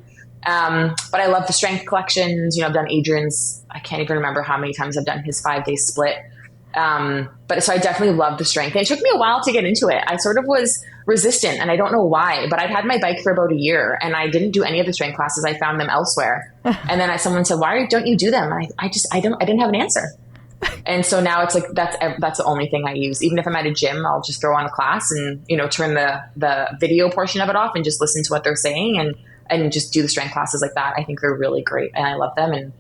But I love the strength collections. I've done Adrian's, I can't even remember how many times I've done his 5-day split. But so I definitely love the strength. And it took me a while to get into it. I sort of was resistant, and I don't know why, but I'd had my bike for about a year and I didn't do any of the strength classes. I found them elsewhere. And then someone said, why don't you do them? And I didn't have an answer. And so now it's like, that's the only thing I use. Even if I'm at a gym, I'll just throw on a class and, turn the video portion of it off and just listen to what they're saying and just do the strength classes like that. I think they're really great and I love them. And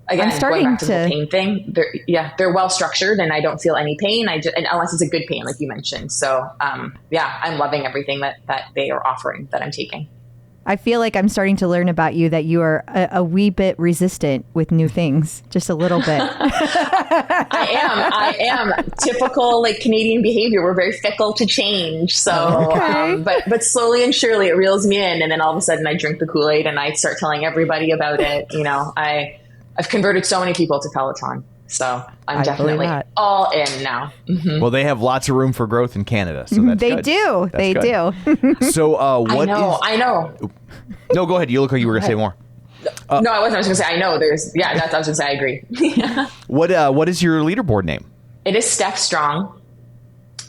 again, going back to the pain thing, they're well structured and I don't feel any pain. Unless it's a good pain, like you mentioned. So, I'm loving everything that they are offering, that I'm taking. I feel like I'm starting to learn about you that you are a wee bit resistant with new things, just a little bit. I am typical like Canadian behavior. We're very fickle to change. So, but slowly and surely it reels me in. And then all of a sudden I drink the Kool-Aid and I start telling everybody about it. I've converted so many people to Peloton. So I'm definitely all in now. Mm-hmm. Well, they have lots of room for growth in Canada. So that's they good. do. That's they good. do. So I know. No, go ahead. You look like you were going to say more. No, I wasn't. I was going to say, I know. I was going to say, I agree. What is your leaderboard name? It is Steph Strong.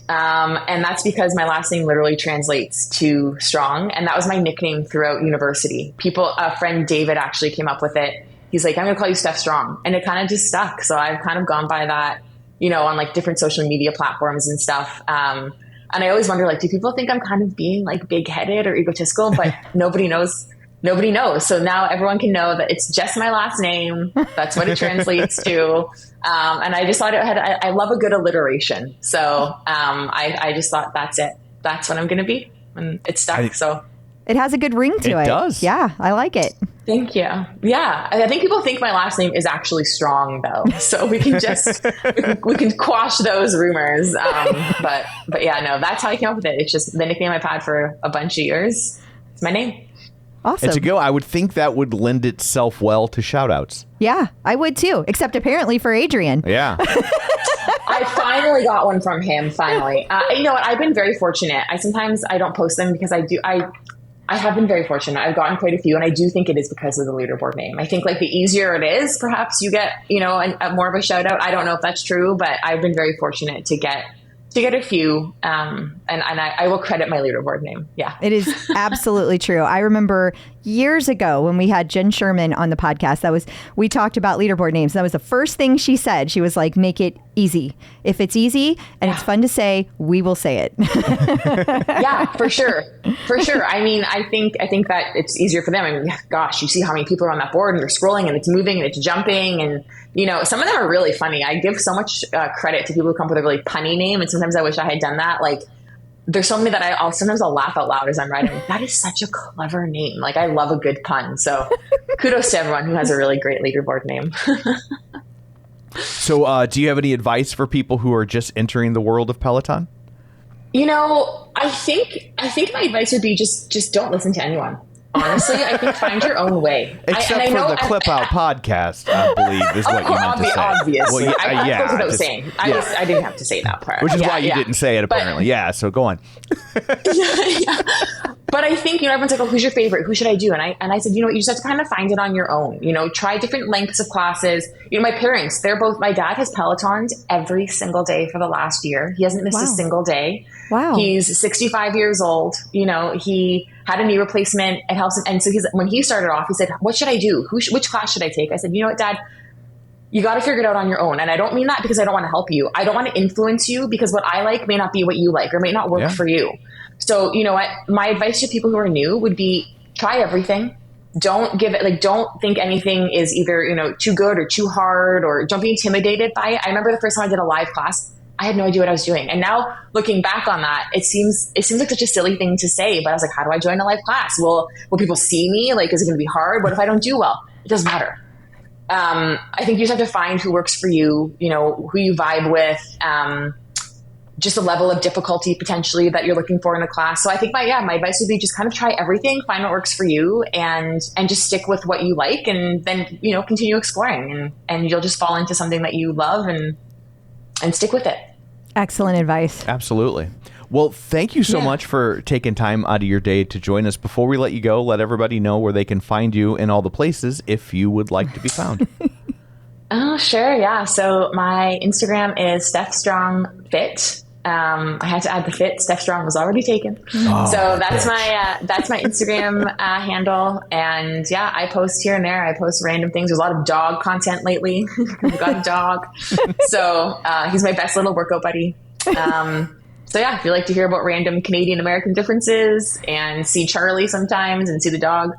And that's because my last name literally translates to strong. And that was my nickname throughout university. A friend David actually came up with it. He's like, I'm going to call you Steph Strong. And it kind of just stuck. So I've kind of gone by that, on like different social media platforms and stuff. And I always wonder, like, do people think I'm kind of being like big headed or egotistical? But nobody knows. Nobody knows. So now everyone can know that it's just my last name. That's what it translates to. And I just thought I love a good alliteration. So I just thought that's it. That's what I'm going to be. And it stuck. So it has a good ring to it. It does. Yeah, I like it. Thank you. Yeah. I think people think my last name is actually Strong, though. So we can just, we can quash those rumors. But yeah, no, that's how I came up with it. It's just the nickname I've had for a bunch of years. It's my name. Awesome. And to go, I would think that would lend itself well to shoutouts. Yeah, I would too. Except apparently for Adrian. Yeah. I finally got one from him. Finally. You know what? I've been very fortunate. Sometimes I don't post them because I have been very fortunate. I've gotten quite a few, and I do think it is because of the leaderboard name. I think like the easier it is, perhaps you get, a more of a shout out. I don't know if that's true, but I've been very fortunate to get a few. And I will credit my leaderboard name. Yeah. It is absolutely true. I remember years ago when we had Jen Sherman on the podcast, we talked about leaderboard names. That was the first thing she said. She was like, make it easy. If it's easy and it's fun to say, we will say it. Yeah, for sure. For sure. I mean, I think that it's easier for them. I mean, gosh, you see how many people are on that board and they're scrolling and it's moving and it's jumping. And, some of them are really funny. I give so much credit to people who come up with a really punny name. And sometimes I wish I had done that. Like, there's so many that I'll laugh out loud as I'm writing. That is such a clever name. Like, I love a good pun. So kudos to everyone who has a really great leaderboard name. So do you have any advice for people who are just entering the world of Peloton? I think my advice would be just don't listen to anyone. Honestly, I think find your own way. Except for the Clip Out podcast, I believe, is what you meant to say. Obviously. Well, I goes without saying. I didn't have to say that part. Which is why you didn't say it, apparently. So go on. Yeah. But I think, everyone's like, oh, who's your favorite? Who should I do? And I said, you just have to kind of find it on your own, try different lengths of classes. My parents, my dad has Pelotons every single day for the last year. He hasn't missed a single day. Wow. He's 65 years old. He had a knee replacement. It helps him. And so when he started off, he said, what should I do? Which class should I take? I said, you know what, Dad? You got to figure it out on your own. And I don't mean that because I don't want to help you. I don't want to influence you because what I like may not be what you like or may not work for you. So, you know what? My advice to people who are new would be try everything. Don't don't think anything is either, too good or too hard, or don't be intimidated by it. I remember the first time I did a live class, I had no idea what I was doing. And now looking back on that, it seems like such a silly thing to say, but I was like, how do I join a live class? Will people see me? Like, is it going to be hard? What if I don't do well? It doesn't matter. I think you just have to find who works for you, who you vibe with, just a level of difficulty potentially that you're looking for in a class. So I think my advice would be just kind of try everything, find what works for you, and just stick with what you like, and then, continue exploring, and you'll just fall into something that you love and stick with it. Excellent advice. Absolutely. Well, thank you so much for taking time out of your day to join us. Before we let you go, let everybody know where they can find you in all the places if you would like to be found. Oh, sure. Yeah. So my Instagram is Steph Strong Fit. I had to add the fit. Steph Strong was already taken. Oh, so that's my Instagram handle. And I post here and there. I post random things. There's a lot of dog content lately. I've got a dog. So he's my best little workout buddy. So if you like to hear about random Canadian American differences and see Charlie sometimes and see the dog,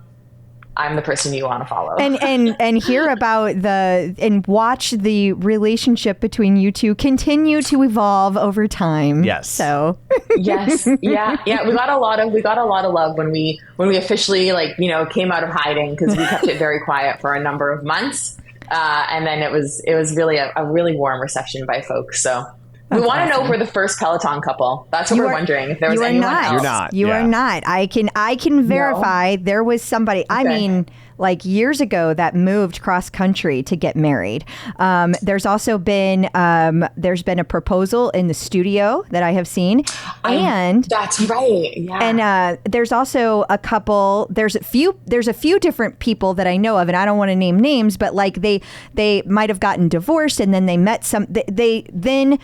I'm the person you want to follow. And hear about and watch the relationship between you two continue to evolve over time. Yes. So yes. Yeah. We got a lot of love when we officially came out of hiding, because we kept it very quiet for a number of months. And then it was really a really warm reception by folks. So we want to know if we're the first Peloton couple. That's what we're wondering. If there was anyone else. You're not. You are not. I can verify there was somebody. Okay. I mean, years ago that moved cross country to get married. There's also been there's been a proposal in the studio that I have seen, and that's right. Yeah. And there's also a couple. There's a few different people that I know of, and I don't want to name names, but they might have gotten divorced, and then they met they then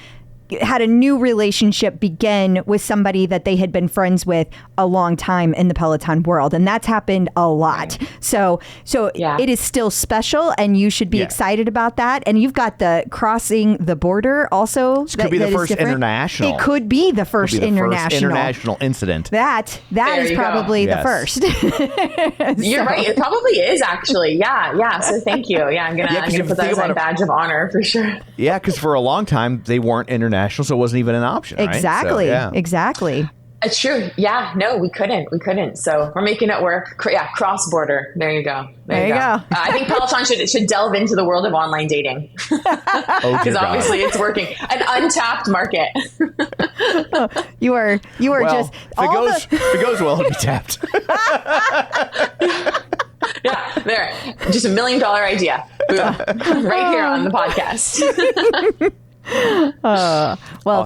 had a new relationship begin with somebody that they had been friends with a long time in the Peloton world. And that's happened a lot. Right. So it is still special, and you should be excited about that. And you've got the crossing the border also. This could be the first international. It could be the first international incident. That is probably the first. You're right. It probably is, actually. Yeah. So thank you. Yeah, I'm gonna put that as my badge of honor for sure. Yeah, because for a long time they weren't international, so it wasn't even an option. Right? Exactly. So, exactly. It's true. Yeah. No, we couldn't. So we're making it work. Cross border. There you go. There you go. I think Peloton should delve into the world of online dating, because obviously it's working. An untapped market. You are just. If it goes well, it'll be tapped. Yeah, there. Just $1 million idea. Boom. Right here on the podcast.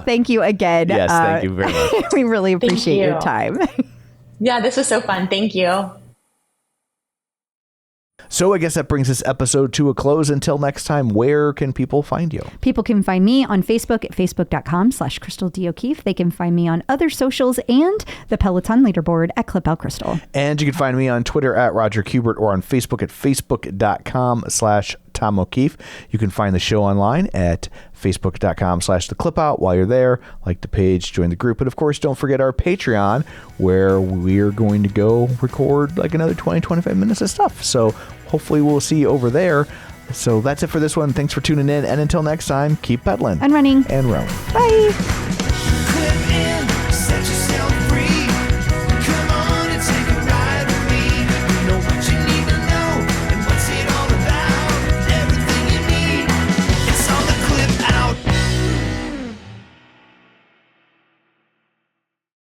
Thank you again. Yes, thank you very much. We really appreciate your time. Yeah, this was so fun. Thank you. So I guess that brings this episode to a close. Until next time, where can people find you? People can find me on Facebook at facebook.com/Crystal D. O'Keefe. They can find me on other socials and the Peloton leaderboard at Clip Out Crystal. And you can find me on Twitter at Roger Kubert, or on Facebook at facebook.com/Tom O'Keefe. You can find the show online at facebook.com/theclipout. While you're there, like the page, join the group. And of course, don't forget our Patreon, where we're going to go record another 20-25 minutes of stuff. So hopefully we'll see you over there. So that's it for this one. Thanks for tuning in. And until next time, keep pedaling and running and rowing. Bye.